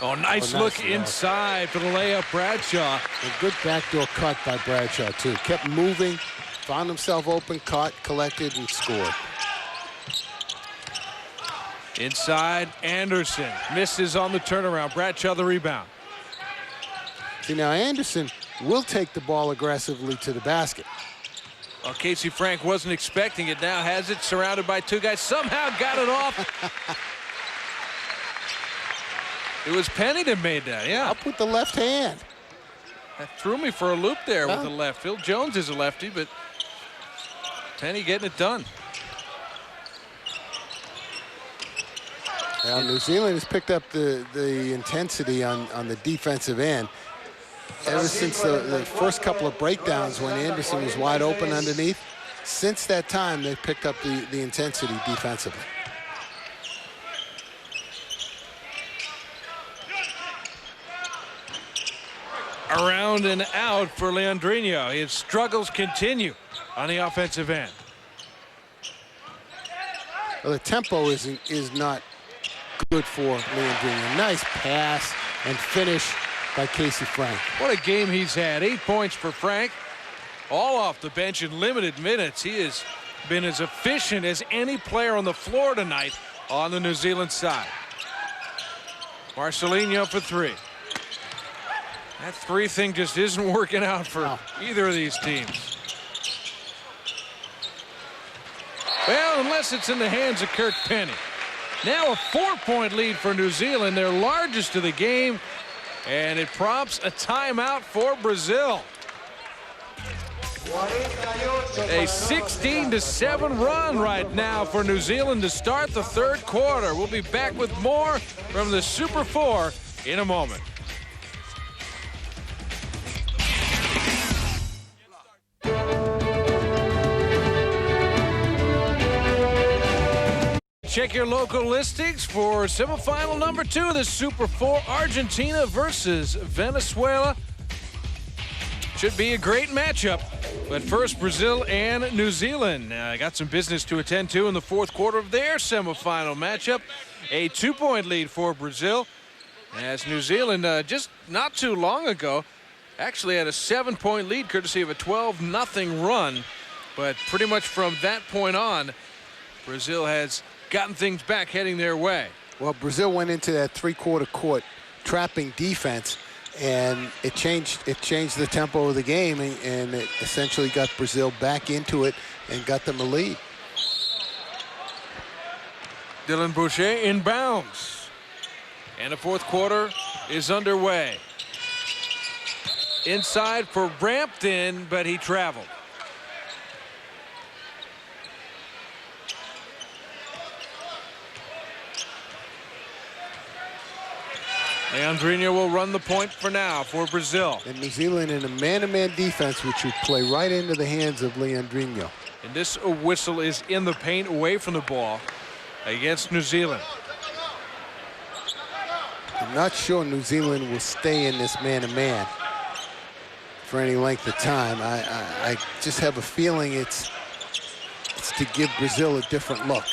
Speaker 1: Oh, nice look inside for the layup, Bradshaw.
Speaker 2: A good backdoor cut by Bradshaw, too. Kept moving, found himself open, caught, collected, and scored.
Speaker 1: Inside, Anderson misses on the turnaround. Bradshaw the rebound.
Speaker 2: See, now Anderson will take the ball aggressively to the basket.
Speaker 1: Well, Casey Frank wasn't expecting it. Now has it, surrounded by two guys. Somehow got it off. It was Penny that made that, yeah.
Speaker 2: Up with the left hand.
Speaker 1: That threw me for a loop there with the left. Phil Jones is a lefty, but Penny getting it done.
Speaker 2: Well, New Zealand has picked up the intensity on the defensive end. Ever since the first couple of breakdowns when Anderson was wide open underneath, since that time they've picked up the intensity defensively.
Speaker 1: Around and out for Leandrinho. His struggles continue on the offensive end.
Speaker 2: Well, the tempo is not good for Leandrinho. Nice pass and finish by Casey Frank.
Speaker 1: What a game he's had. 8 points for Frank. All off the bench in limited minutes. He has been as efficient as any player on the floor tonight on the New Zealand side. Marcelinho for three. That three thing just isn't working out for either of these teams. Well, unless it's in the hands of Kirk Penny. Now a 4-point lead for New Zealand, their largest of the game, and it prompts a timeout for Brazil. A 16-7 run right now for New Zealand to start the third quarter. We'll be back with more from the Super 4 in a moment. Check your local listings for semifinal number 2 of the Super 4, Argentina versus Venezuela. Should be a great matchup. But first, Brazil and New Zealand got some business to attend to in the fourth quarter of their semifinal matchup. A 2-point lead for Brazil, as New Zealand just not too long ago actually had a 7-point lead courtesy of a 12-0 run. But pretty much from that point on, Brazil has gotten things back heading their way.
Speaker 2: Well, Brazil went into that three-quarter court trapping defense, and it changed the tempo of the game, and it essentially got Brazil back into it and got them a lead.
Speaker 1: Dylan Boucher inbounds, and the fourth quarter is underway. Inside for Brampton, but he traveled. Leandrinho will run the point for now for Brazil.
Speaker 2: And New Zealand in a man-to-man defense, which would play right into the hands of Leandrinho.
Speaker 1: And this whistle is in the paint away from the ball against New Zealand.
Speaker 2: I'm not sure New Zealand will stay in this man-to-man for any length of time. I just have a feeling it's to give Brazil a different look.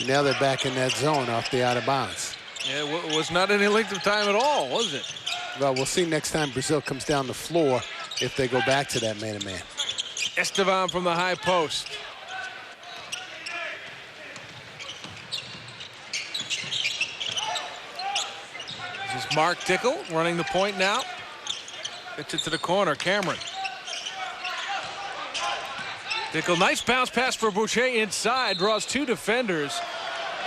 Speaker 2: Now they're back in that zone off the out of bounds.
Speaker 1: Yeah, it was not any length of time at all, was it?
Speaker 2: Well, we'll see next time Brazil comes down the floor if they go back to that man-to-man.
Speaker 1: Esteban from the high post. This is Mark Dickel running the point now. Gets it to the corner, Cameron. Dickel, nice bounce pass for Boucher inside, draws two defenders.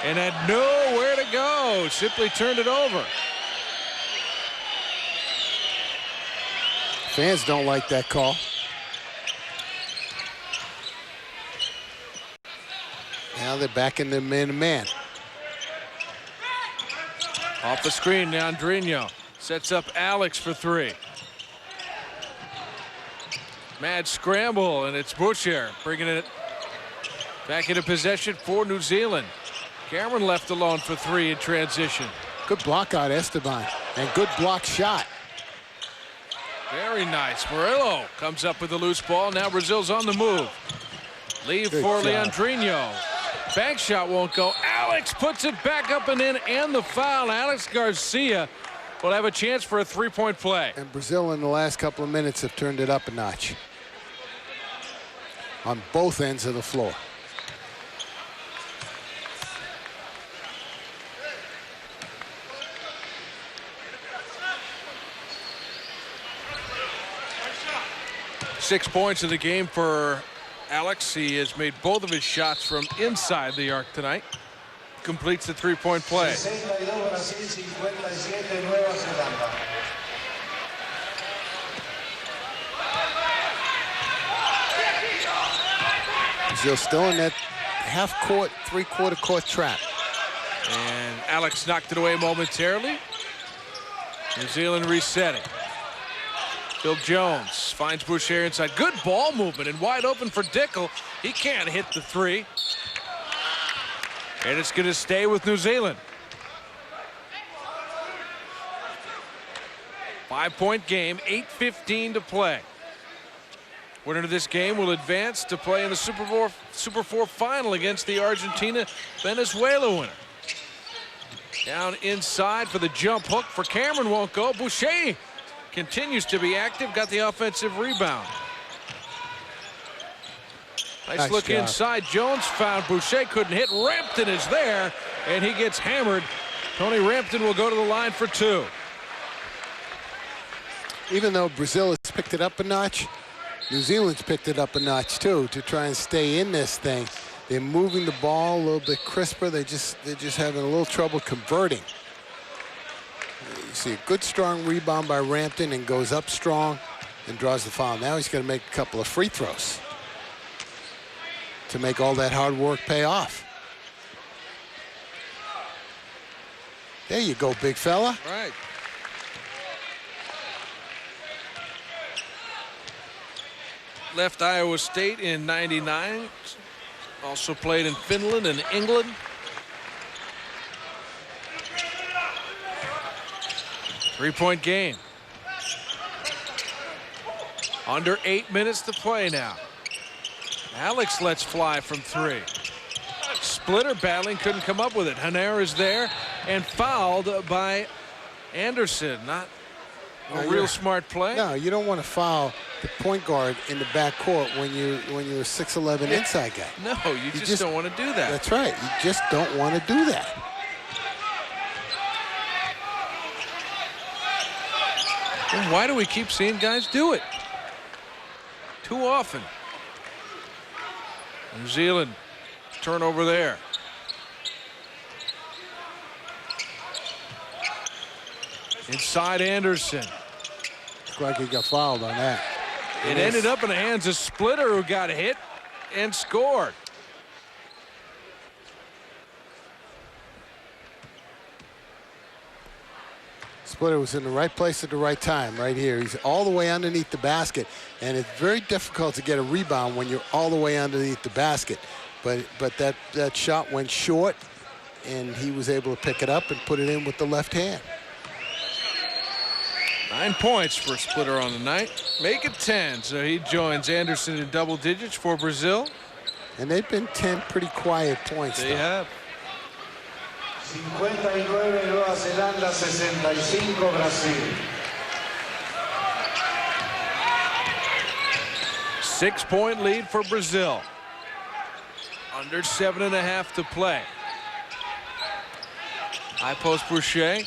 Speaker 1: and had nowhere to go. Simply turned it over.
Speaker 2: Fans don't like that call. Now they're back in the man-to-man.
Speaker 1: Off the screen, Andrino sets up Alex for three. Mad scramble, and it's Boucher bringing it back into possession for New Zealand. Cameron left alone for three in transition.
Speaker 2: Good block out, Esteban, and good block shot.
Speaker 1: Very nice. Murillo comes up with the loose ball. Now Brazil's on the move. Leave
Speaker 2: Good
Speaker 1: for
Speaker 2: job.
Speaker 1: Leandrinho. Bank shot won't go. Alex puts it back up and in, and the foul. Alex Garcia will have a chance for a three-point play.
Speaker 2: And Brazil in the last couple of minutes have turned it up a notch on both ends of the floor.
Speaker 1: Six points in the game for Alex. He has made both of his shots from inside the arc tonight. Completes the three-point play.
Speaker 2: Brazil still in that half-court, three-quarter court trap.
Speaker 1: And Alex knocked it away momentarily. New Zealand resetting. Phil Jones finds Boucher inside. Good ball movement and wide open for Dickel. He can't hit the three. And it's going to stay with New Zealand. 5-point game, 8:15 to play. Winner of this game will advance to play in the Super Four final against the Argentina-Venezuela winner. Down inside for the jump hook for Cameron, won't go. Boucher continues to be active, got the offensive rebound. Nice look
Speaker 2: job.
Speaker 1: inside. Jones found Boucher, couldn't hit. Rampton is there, and he gets hammered. Tony Rampton will go to the line for two.
Speaker 2: Even though Brazil has picked it up a notch, New Zealand's picked it up a notch too to try and stay in this thing. They're moving the ball a little bit crisper. They're just having a little trouble converting. You see a good strong rebound by Rampton and goes up strong and draws the foul. Now he's going to make a couple of free throws to make all that hard work pay off. There you go, big fella.
Speaker 1: All right. Left Iowa State in '99. Also played in Finland and England. Three-point game. Under 8 minutes to play now. Alex lets fly from three. Splitter battling, couldn't come up with it. Haner is there and fouled by Anderson. Not a real smart play.
Speaker 2: No, you don't want to foul the point guard in the backcourt when you're a 6'11" inside guy.
Speaker 1: No, you just don't want to do that.
Speaker 2: That's right. You just don't want to do that.
Speaker 1: And why do we keep seeing guys do it? Too often. New Zealand turnover there. Inside Anderson.
Speaker 2: Looks like he got fouled on that.
Speaker 1: It ended up in the hands of Splitter, who got hit and scored.
Speaker 2: Splitter was in the right place at the right time right here. He's all the way underneath the basket, and it's very difficult to get a rebound when you're all the way underneath the basket. But that shot went short, and he was able to pick it up and put it in with the left hand.
Speaker 1: 9 points for Splitter on the night. Make it 10, so he joins Anderson in double digits for Brazil.
Speaker 2: And they've been 10 pretty quiet points.
Speaker 1: They have.
Speaker 7: 59 Nueva Zelanda, 65 Brasil.
Speaker 1: 6-point lead for Brazil. Under 7.5 to play. High post Boucher.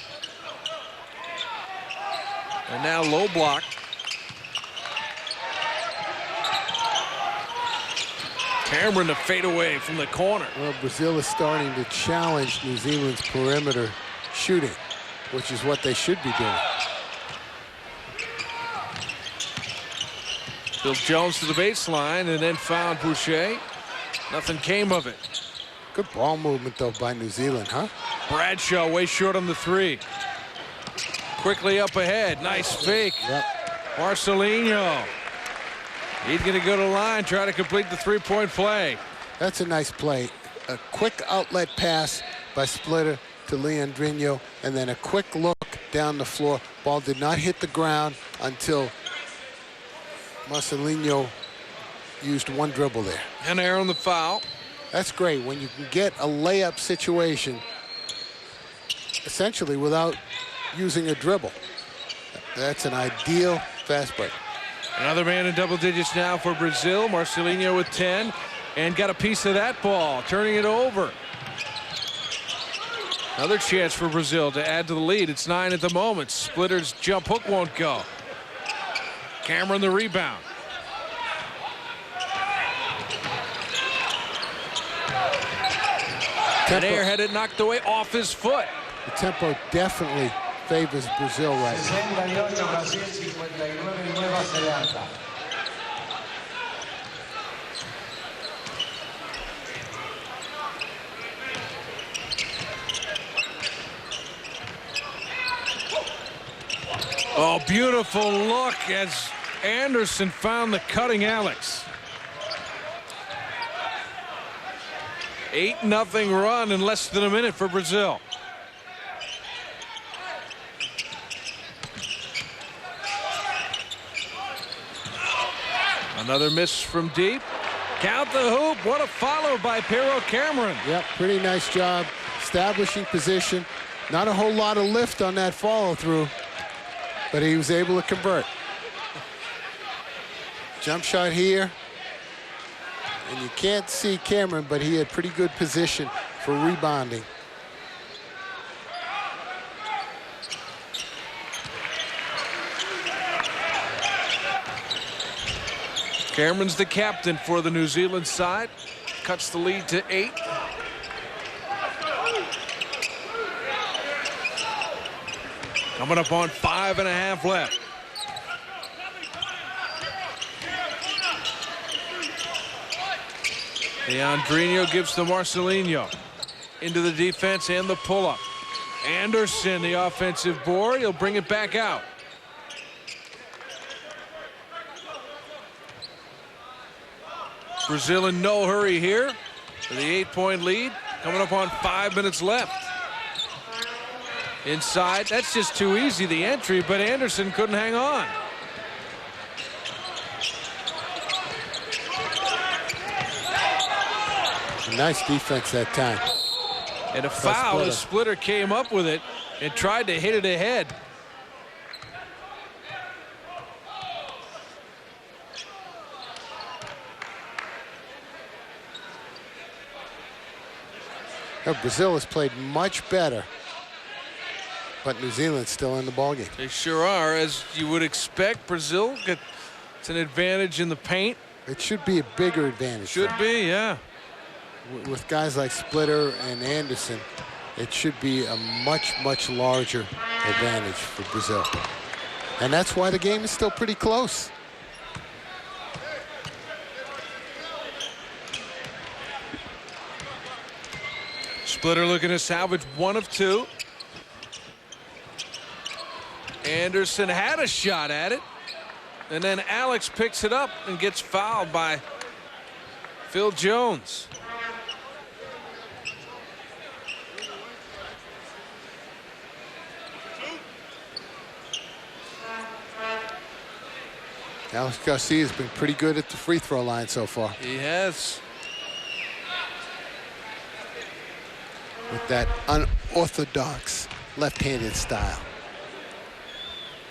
Speaker 1: And now low block. Cameron to fade away from the corner.
Speaker 2: Well, Brazil is starting to challenge New Zealand's perimeter shooting, which is what they should be doing.
Speaker 1: Phil Jones to the baseline and then found Boucher. Nothing came of it.
Speaker 2: Good ball movement, though, by New Zealand, huh?
Speaker 1: Bradshaw way short on the three. Quickly up ahead. Nice fake.
Speaker 2: Yep.
Speaker 1: Marcelinho. He's going to go to the line, try to complete the three-point play.
Speaker 2: That's a nice play. A quick outlet pass by Splitter to Leandrinho, and then a quick look down the floor. Ball did not hit the ground until Marcelinho used one dribble there.
Speaker 1: And there on the foul.
Speaker 2: That's great when you can get a layup situation essentially without using a dribble. That's an ideal fast break.
Speaker 1: Another man in double digits now for Brazil. Marcelinho with 10 and got a piece of that ball, turning it over. Another chance for Brazil to add to the lead. It's 9 at the moment. Splitter's jump hook won't go. Cameron the rebound. And Air had it knocked away off his foot.
Speaker 2: The tempo definitely favors Brazil right now.
Speaker 7: 68 Brasil, 59 Nueva Zelanda.
Speaker 1: Oh, beautiful look as Anderson found the cutting Alex. 8-0 run in less than a minute for Brazil. Another miss from deep. Count the hoop. What a follow by Pero Cameron.
Speaker 2: Yep, pretty nice job establishing position. Not a whole lot of lift on that follow through, but he was able to convert. Jump shot here. And you can't see Cameron, but he had pretty good position for rebounding.
Speaker 1: Cameron's the captain for the New Zealand side. Cuts the lead to 8. Coming up on 5.5 left. Leandrinho gives to Marcelinho. Into the defense and the pull-up. Anderson, the offensive board. He'll bring it back out. Brazil in no hurry here for the 8-point lead. Coming up on 5 minutes left. Inside, that's just too easy, the entry, but Anderson couldn't hang on.
Speaker 2: Nice defense that time.
Speaker 1: And a foul as Splitter came up with it and tried to hit it ahead.
Speaker 2: Now, Brazil has played much better, but New Zealand's still in the ballgame.
Speaker 1: They sure are, as you would expect. Brazil gets an advantage in the paint.
Speaker 2: It should be a bigger advantage.
Speaker 1: Should be, yeah.
Speaker 2: With guys like Splitter and Anderson, it should be a much, much larger advantage for Brazil. And that's why the game is still pretty close.
Speaker 1: Splitter looking to salvage 1 of 2. Anderson had a shot at it. And then Alex picks it up and gets fouled by Phil Jones.
Speaker 2: Alex Garcia has been pretty good at the free throw line so far.
Speaker 1: He has.
Speaker 2: With that unorthodox left-handed style.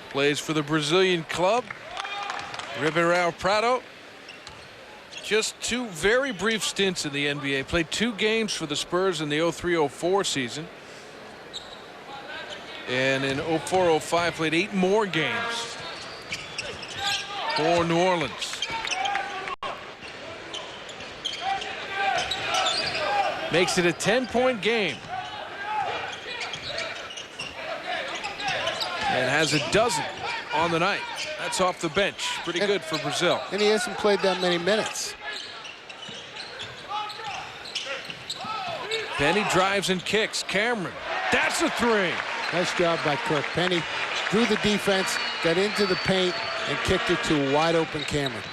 Speaker 1: Plays for the Brazilian club. Ribeirão Prado. Just 2 very brief stints in the NBA. Played 2 games for the Spurs in the 03-04 season. And in 04-05 played 8 more games for New Orleans. Makes it a 10-point game. And has a dozen on the night. That's off the bench. Pretty good for Brazil.
Speaker 2: And he hasn't played that many minutes.
Speaker 1: Penny drives and kicks. Cameron. That's a three.
Speaker 2: Nice job by Kirk. Penny drew the defense, got into the paint, and kicked it to a wide-open Cameron.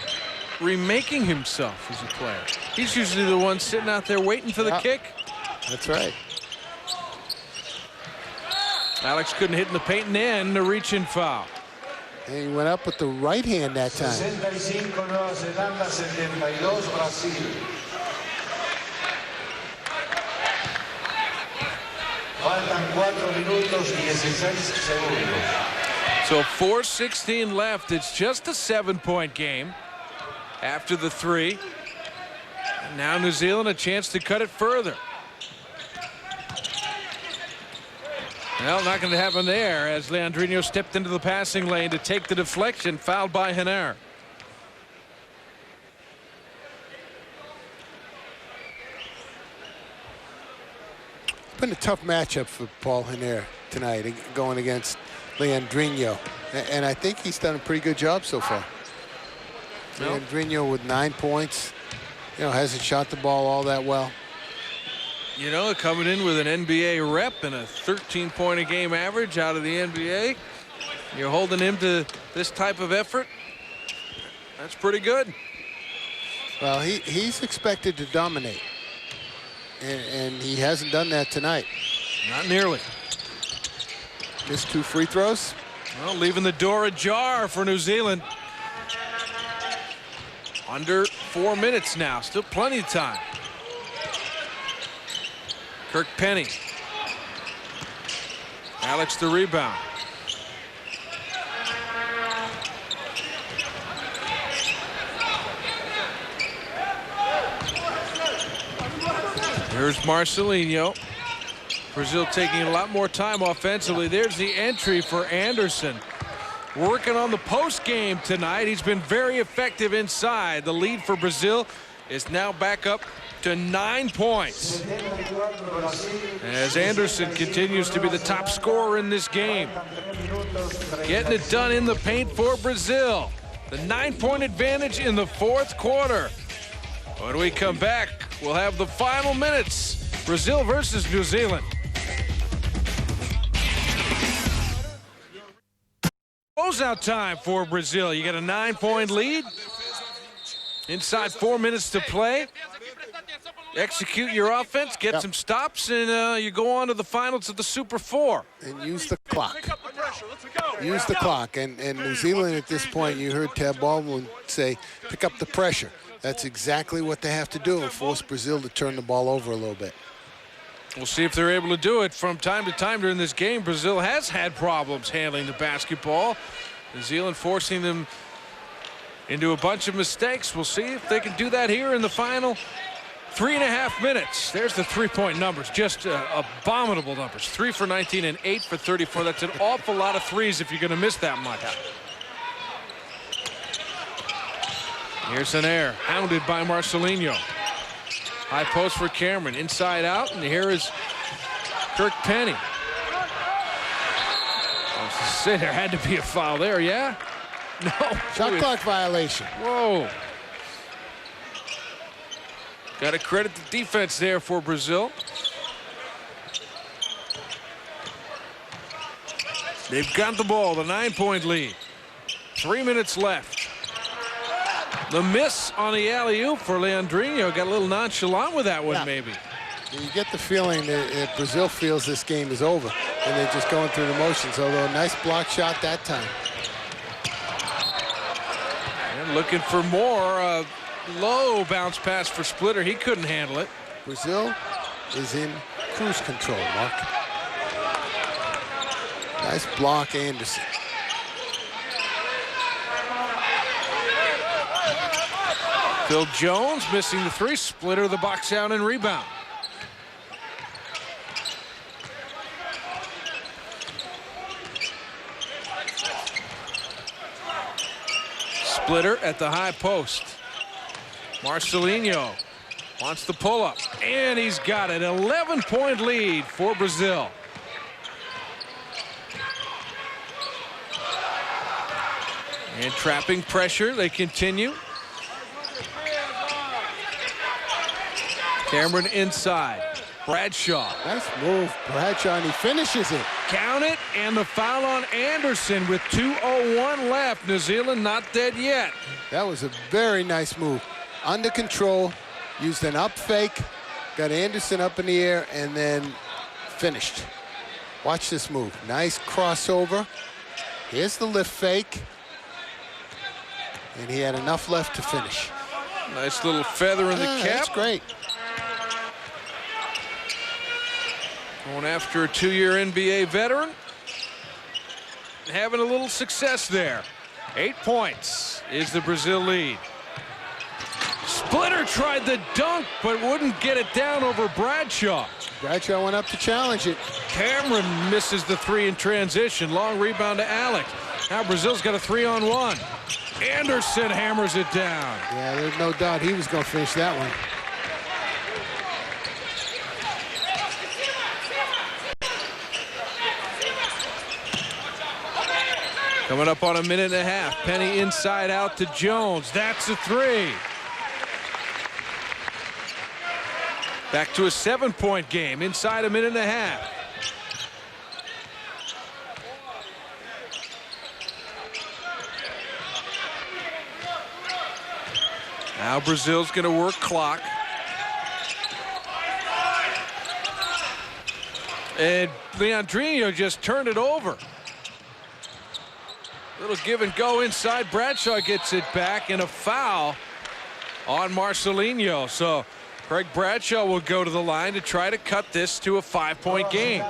Speaker 1: Remaking himself as a player. He's usually the one sitting out there waiting for the kick.
Speaker 2: That's right.
Speaker 1: Alex couldn't hit in the paint and then the reach-in foul.
Speaker 2: And he went up with the right hand that time.
Speaker 7: 65 Nueva Zelanda, 72 Brasil. Faltan 4 minutos y 16 segundos.
Speaker 1: So 4:16 left. It's just a 7-point game after the three. And now New Zealand a chance to cut it further. Well, not going to happen there as Leandrinho stepped into the passing lane to take the deflection, fouled by Henare.
Speaker 2: Been a tough matchup for Paul Henare tonight, going against Leandrinho. And I think he's done a pretty good job so far. Nope. Leandrinho with 9 points. You know, hasn't shot the ball all that well.
Speaker 1: You know, coming in with an NBA rep and a 13-point-a-game average out of the NBA. You're holding him to this type of effort. That's pretty good.
Speaker 2: Well, he's expected to dominate. And he hasn't done that tonight.
Speaker 1: Not nearly.
Speaker 2: Missed 2 free throws.
Speaker 1: Well, leaving the door ajar for New Zealand. Under 4 minutes now. Still plenty of time. Kirk Penny. Alex the rebound. Here's Marcelinho. Brazil taking a lot more time offensively. There's the entry for Anderson. Working on the post game tonight. He's been very effective inside. The lead for Brazil is now back up to 9 points. As Anderson continues to be the top scorer in this game. Getting it done in the paint for Brazil. The 9-point advantage in the 4th quarter. When we come back, we'll have the final minutes. Brazil versus New Zealand. Closeout time for Brazil. You get a 9-point lead. Inside 4 minutes to play. Execute your offense, get some stops, and you go on to the finals of the Super 4.
Speaker 2: And use the clock. Use the clock. And New Zealand at this point, you heard Tab Baldwin say, pick up the pressure. That's exactly what they have to do and force Brazil to turn the ball over a little bit.
Speaker 1: We'll see if they're able to do it. From time to time during this game, Brazil has had problems handling the basketball. New Zealand forcing them into a bunch of mistakes. We'll see if they can do that here in the final 3.5 minutes. There's the three-point numbers, just abominable numbers. 3 for 19 and 8 for 34. That's an awful lot of threes if you're going to miss that much. Here's an air, hounded by Marcelinho. High post for Cameron, inside out, and here is Kirk Penny. I was to say there had to be a foul there, yeah? No.
Speaker 2: Shot clock violation.
Speaker 1: Whoa. Got to credit the defense there for Brazil. They've got the ball, the 9-point lead. 3 minutes left. The miss on the alley-oop for Leandrinho. Got a little nonchalant with that one, maybe.
Speaker 2: You get the feeling that Brazil feels this game is over, and they're just going through the motions, although a nice block shot that time.
Speaker 1: And looking for more. Low bounce pass for Splitter. He couldn't handle it.
Speaker 2: Brazil is in cruise control, Mark. Nice block, Anderson.
Speaker 1: Phil Jones missing the three. Splitter the box out and rebound. Splitter at the high post. Marcelinho Wants the pull-up, and he's got it. 11-point lead for Brazil. And trapping pressure, they continue. Cameron inside. Bradshaw.
Speaker 2: Nice move, Bradshaw, and he finishes it.
Speaker 1: Count it, and the foul on Anderson with 2:01 left. New Zealand not dead yet.
Speaker 2: That was a very nice move. Under control, used an up fake, got Anderson up in the air, and then finished. Watch this move. Nice crossover. Here's the lift fake. And he had enough left to finish.
Speaker 1: Nice little feather in the cap.
Speaker 2: That's great.
Speaker 1: Going after a 2-year NBA veteran. Having a little success there. 8 points is the Brazil lead. Splitter tried the dunk, but wouldn't get it down over Bradshaw.
Speaker 2: Bradshaw went up to challenge it.
Speaker 1: Cameron misses the 3 in transition. Long rebound to Alex. Now Brazil's got a 3-on-1. Anderson hammers it down.
Speaker 2: Yeah, there's no doubt he was going to finish that one.
Speaker 1: Coming up on a minute and a half. Penny inside out to Jones. That's a 3. Back to a 7-point game inside a minute and a half. Now Brazil's going to work clock. And Leandrinho just turned it over. Little give and go inside. Bradshaw gets it back, and a foul on Marcelinho. So Craig Bradshaw will go to the line to try to cut this to a 5-point game.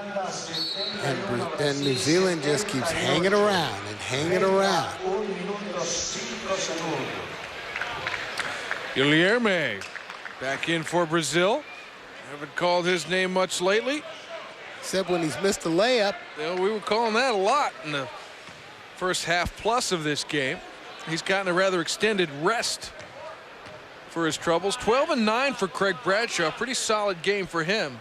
Speaker 2: And New Zealand just keeps hanging around and hanging around.
Speaker 1: Guilherme back in for Brazil. Haven't called his name much lately.
Speaker 2: Except when he's missed a layup.
Speaker 1: You know, we were calling that a lot in the first half plus of this game. He's gotten a rather extended rest for his troubles. 12-9 for Craig Bradshaw. Pretty solid game for him.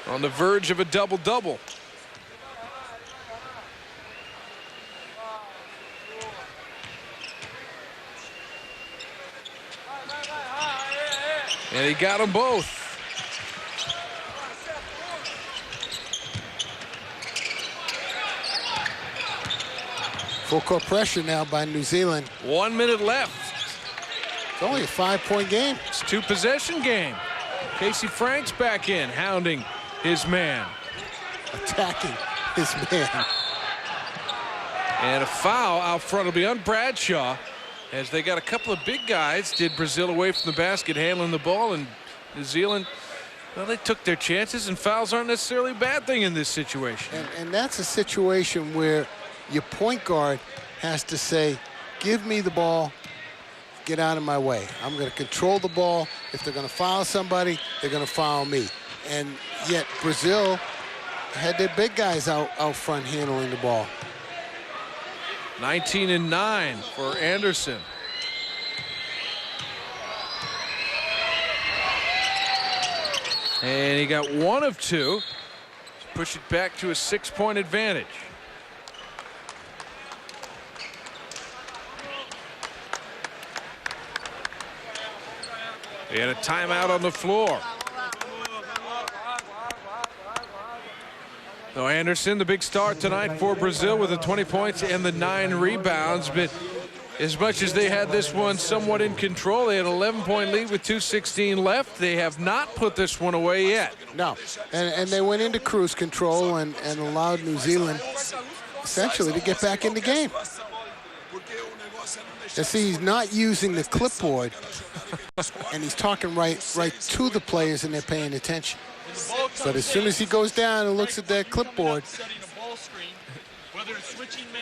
Speaker 1: On the verge of a double-double. And he got them both.
Speaker 2: Full court pressure now by New Zealand.
Speaker 1: 1 minute left.
Speaker 2: It's only a 5-point game.
Speaker 1: It's a 2-possession game. Casey Frank's back in, hounding his man.
Speaker 2: Attacking his man.
Speaker 1: And a foul out front will be on Bradshaw, as they got a couple of big guys. Did Brazil away from the basket handling the ball, and New Zealand, well, they took their chances, and fouls aren't necessarily a bad thing in this situation.
Speaker 2: And that's a situation where your point guard has to say, give me the ball, get out of my way. I'm going to control the ball. If they're going to foul somebody, they're going to foul me. And yet Brazil had their big guys out front handling the ball.
Speaker 1: 19-9 for Anderson. And he got 1 of 2. Push it back to a 6-point advantage. They had a timeout on the floor. So Anderson, the big star tonight for Brazil, with the 20 points and the 9 rebounds. But as much as they had this one somewhat in control, they had an 11-point lead with 2:16 left. They have not put this one away yet.
Speaker 2: No, and they went into cruise control and allowed New Zealand essentially to get back in the game. And see, he's not using the clipboard, and he's talking right to the players, and they're paying attention. But as soon as he goes down and looks at that clipboard,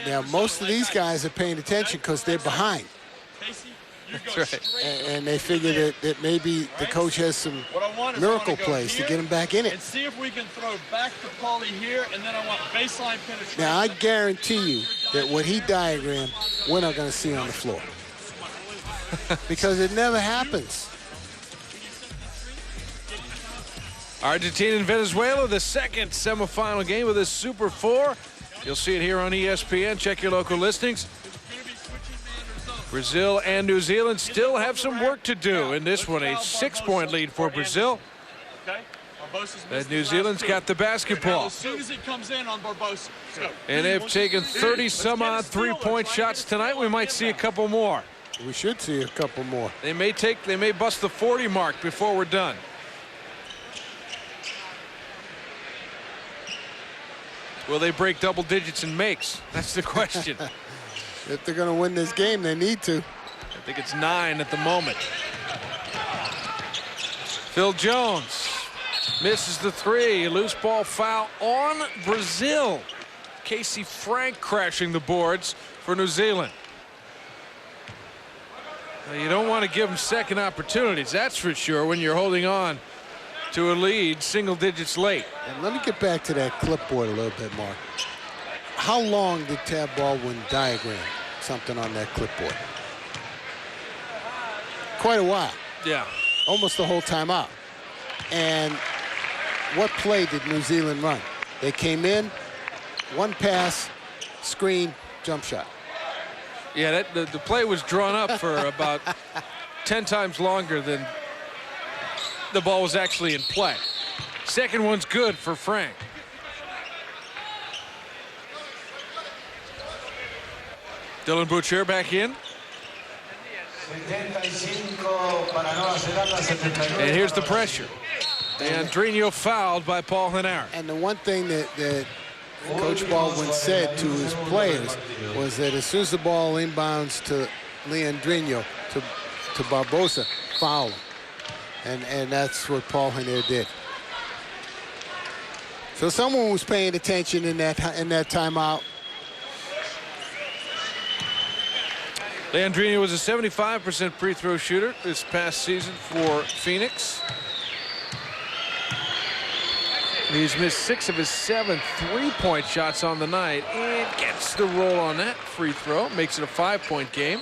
Speaker 2: now most of these guys are paying attention because they're behind.
Speaker 1: That's right.
Speaker 2: And they figure that maybe the coach has some miracle plays to get him back in it.
Speaker 6: And see if we can throw back to Paulie here, and then I want baseline penetration.
Speaker 2: Now, I guarantee you that what he diagrammed, we're not going to see on the floor. because it never happens.
Speaker 1: Argentina and Venezuela, the second semifinal game of this Super 4. You'll see it here on ESPN. Check your local listings. Brazil and New Zealand still have some work to do in this one. A 6-point lead for Brazil. And New Zealand's got the basketball.
Speaker 6: As soon as it comes in on Barbosa.
Speaker 1: And they've taken 30-some-odd three-point shots tonight. We might see a couple more.
Speaker 2: We should see a couple more.
Speaker 1: They may bust the 40 mark before we're done. Will they break double digits in makes? That's the question.
Speaker 2: If they're going to win this game, they need to.
Speaker 1: I think it's 9 at the moment. Phil Jones misses the 3. Loose ball foul on Brazil. Casey Frank crashing the boards for New Zealand. Now, you don't want to give them second opportunities, that's for sure, when you're holding on to a lead single digits late.
Speaker 2: And let me get back to that clipboard a little bit, Mark. How long did Tad Baldwin diagram something on that clipboard? Quite a while.
Speaker 1: Yeah.
Speaker 2: Almost the whole time out. And what play did New Zealand run? They came in, one pass, screen, jump shot.
Speaker 1: Yeah, the play was drawn up for about 10 times longer than the ball was actually in play. Second one's good for Frank. Dylan Boucher back in. And here's the pressure. Leandrinho fouled by Paul Henare.
Speaker 2: And the one thing that Coach Baldwin said to his players was that as soon as the ball inbounds to Leandrinho, to Barbosa, foul him. And that's what Paul Henare did. So someone was paying attention in that timeout.
Speaker 1: Leandrinho was a 75% free throw shooter this past season for Phoenix. He's missed 6 of his 7 3-point shots on the night and gets the roll on that free throw. Makes it a 5-point game.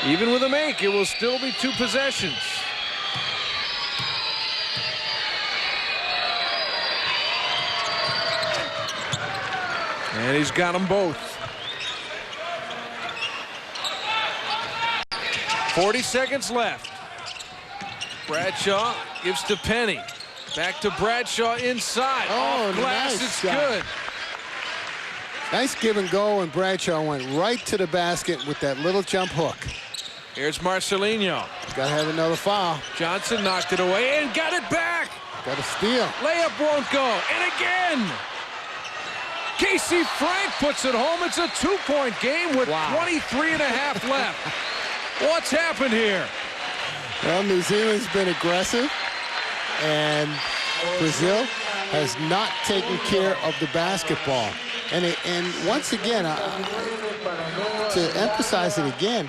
Speaker 1: Even with a make, it will still be 2 possessions. And he's got them both. 40 seconds left. Bradshaw gives to Penny. Back to Bradshaw inside.
Speaker 2: Oh,
Speaker 1: off glass,
Speaker 2: nice
Speaker 1: it's
Speaker 2: shot.
Speaker 1: good.
Speaker 2: Nice give and go, and Bradshaw went right to the basket with that little jump hook.
Speaker 1: Here's Marcelinho.
Speaker 2: Got to have another foul.
Speaker 1: Johnson knocked it away and got it back.
Speaker 2: Got a steal.
Speaker 1: Layup won't go. And again. Casey Frank puts it home. It's a 2-point game with 23 and a half left. What's happened here?
Speaker 2: Well, New Zealand's been aggressive, and Brazil has not taken care of the basketball. And once again, to emphasize it again,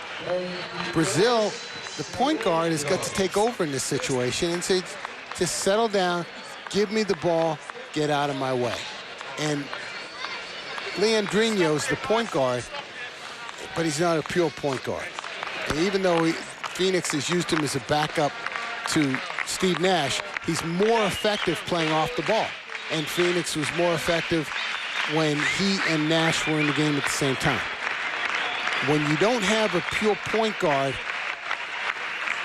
Speaker 2: Brazil, the point guard, has got to take over in this situation and say, just settle down, give me the ball, get out of my way. And Leandrinho's the point guard, but he's not a pure point guard. And even though Phoenix has used him as a backup to Steve Nash, he's more effective playing off the ball. And Phoenix was more effective when he and Nash were in the game at the same time. When you don't have a pure point guard,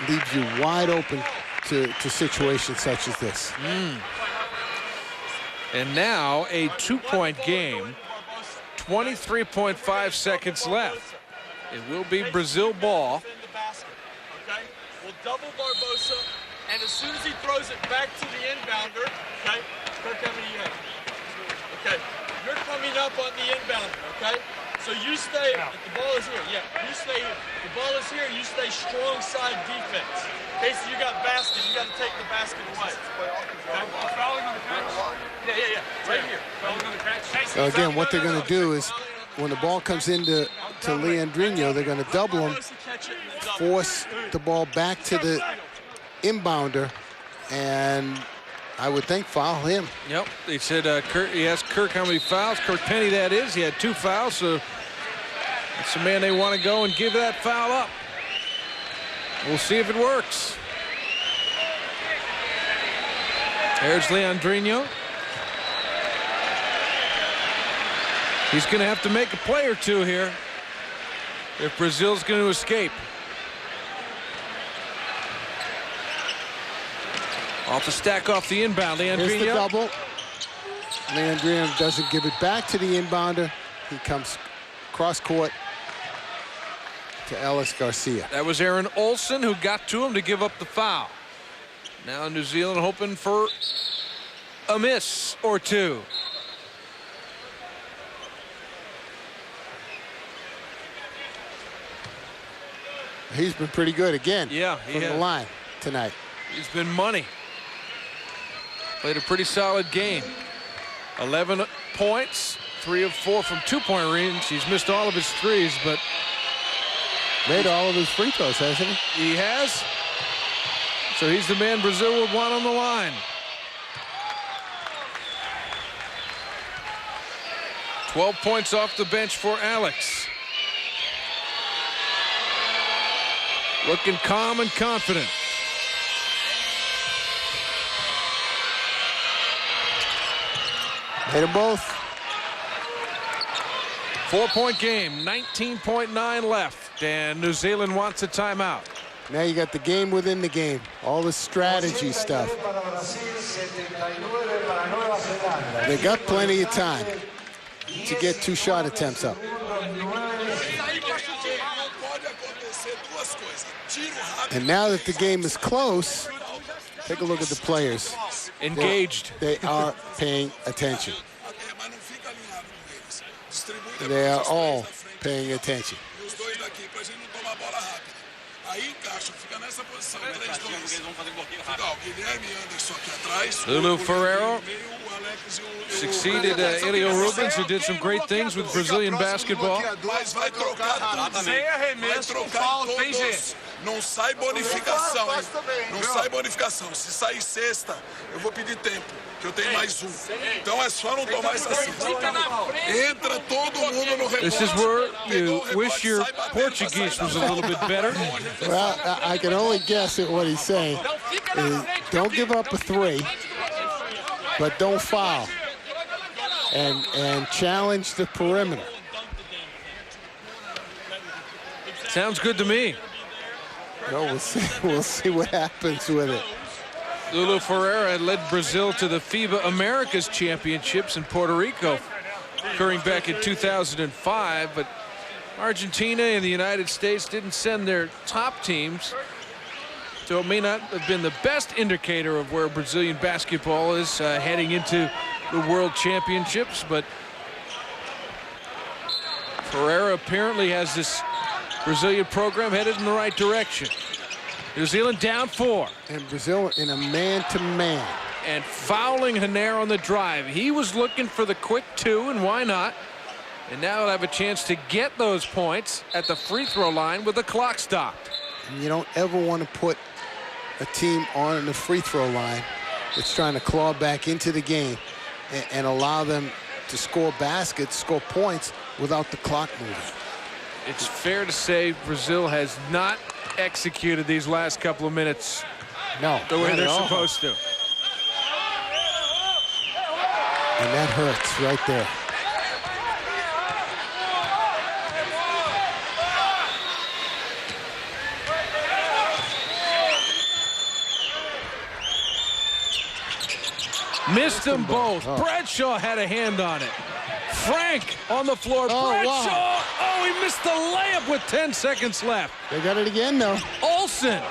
Speaker 2: it leaves you wide open to situations such as this.
Speaker 1: And now a 2-point game, 23.5 seconds left. It will be Brazil ball.
Speaker 6: Okay, we'll double Barbosa, and as soon as he throws it back to the inbounder, okay, Kirk, how many you have? Okay, you're coming up on the inbounder, okay? So you stay, the ball is here, yeah, you stay here. The ball is here, you stay strong side defense. Okay, so you got basket, you got to take the basket away. Okay? Fouling on the catch? Yeah, right here. Fouling on the catch.
Speaker 2: So again, what they're going to do is, when the ball comes into Leandrinho, they're going to double him, force the ball back to the inbounder, and I would think foul him.
Speaker 1: Yep, they said he asked Kirk how many fouls. Kirk Penny, that is. He had 2 fouls, so That's the man they want to go and give that foul up. We'll see if it works. There's Leandrinho. He's going to have to make a play or two here if Brazil's going to escape. Off the stack off the inbound. Leandrinho.
Speaker 2: Here's the double. Leandrinho doesn't give it back to the inbounder. He comes cross court to Ellis Garcia.
Speaker 1: That was Aaron Olsen who got to him to give up the foul. Now New Zealand hoping for a miss or two.
Speaker 2: He's been pretty good again.
Speaker 1: Yeah,
Speaker 2: from the line tonight.
Speaker 1: He's been money. Played a pretty solid game. 11 points, 3 of 4 from two-point range. He's missed all of his threes, but
Speaker 2: made all of his free throws, hasn't he?
Speaker 1: He has. So he's the man Brazil would want on the line. 12 points off the bench for Alex. Looking calm and confident.
Speaker 2: Made them both.
Speaker 1: 4-point game, 19.9 left, and New Zealand wants a timeout.
Speaker 2: Now you got the game within the game. All the strategy stuff. They got plenty of time to get 2 shot attempts up. And now that the game is close, take a look at the players.
Speaker 1: Engaged.
Speaker 2: They are paying attention. They are all paying attention.
Speaker 1: Lulu Ferreira succeeded Elio Rubens, who did some great things with Brazilian basketball.
Speaker 8: Não sai bonificação, hein? Não sai bonificação. Se sair sexta, eu vou pedir tempo, que eu tenho mais um. Então é só não tomar essa cesta. Entra todo mundo no rebote.
Speaker 1: This is where you wish your Portuguese was a little bit better.
Speaker 2: Well, I can only guess at what he's saying. Don't give up a 3, but don't foul. And challenge the perimeter.
Speaker 1: Sounds good to me.
Speaker 2: Well, we'll see what happens with it.
Speaker 1: Lulu Ferreira had led Brazil to the FIBA Americas Championships in Puerto Rico, occurring back in 2005, but Argentina and the United States didn't send their top teams, so it may not have been the best indicator of where Brazilian basketball is heading into the World Championships, but Ferreira apparently has this Brazilian program headed in the right direction. New Zealand down 4.
Speaker 2: And Brazil in a man-to-man.
Speaker 1: And fouling Haner on the drive. He was looking for the quick 2, and why not? And now he'll have a chance to get those points at the free throw line with the clock stopped.
Speaker 2: And you don't ever want to put a team on the free throw line that's trying to claw back into the game and allow them to score baskets, score points without the clock moving.
Speaker 1: It's fair to say Brazil has not executed these last couple of minutes the way they're supposed to.
Speaker 2: And that hurts right there.
Speaker 1: Missed them both. Bradshaw had a hand on it. Frank on the floor. Bradshaw.
Speaker 2: Wow.
Speaker 1: Oh, he missed the layup with 10 seconds left.
Speaker 2: They got it again, though.
Speaker 1: Olsen.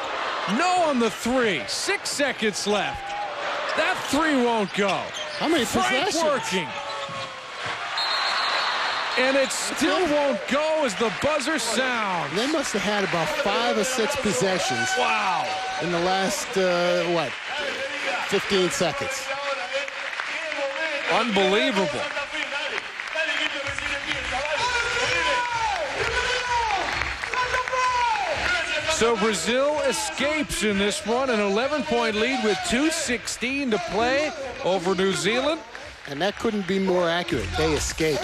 Speaker 1: No on the 3. 6 seconds left. That 3 won't go.
Speaker 2: How many
Speaker 1: Frank
Speaker 2: possessions?
Speaker 1: Working. And it still won't go as the buzzer sounds.
Speaker 2: They must have had about 5 or 6 possessions.
Speaker 1: Wow.
Speaker 2: In the last, 15 seconds.
Speaker 1: Unbelievable. So Brazil escapes in this one, an 11-point lead with 2:16 to play over New Zealand.
Speaker 2: And that couldn't be more accurate. They escaped.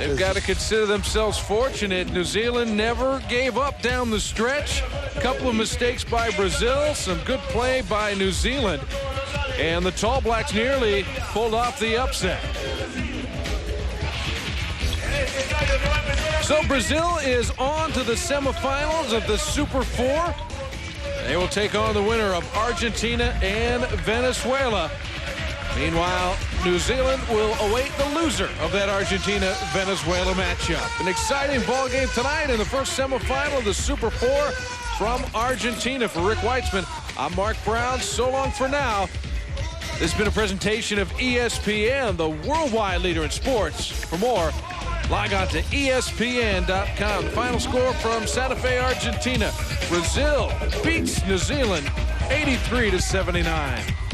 Speaker 1: They've got to consider themselves fortunate. New Zealand never gave up down the stretch. A couple of mistakes by Brazil, some good play by New Zealand. And the Tall Blacks nearly pulled off the upset. So Brazil is on to the semifinals of the Super 4. They will take on the winner of Argentina and Venezuela. Meanwhile, New Zealand will await the loser of that Argentina-Venezuela matchup. An exciting ball game tonight in the first semifinal of the Super 4 from Argentina. For Rick Weitzman, I'm Mark Brown. So long for now. This has been a presentation of ESPN, the worldwide leader in sports. For more, log on to ESPN.com. The final score from Santa Fe, Argentina. Brazil beats New Zealand 83-79.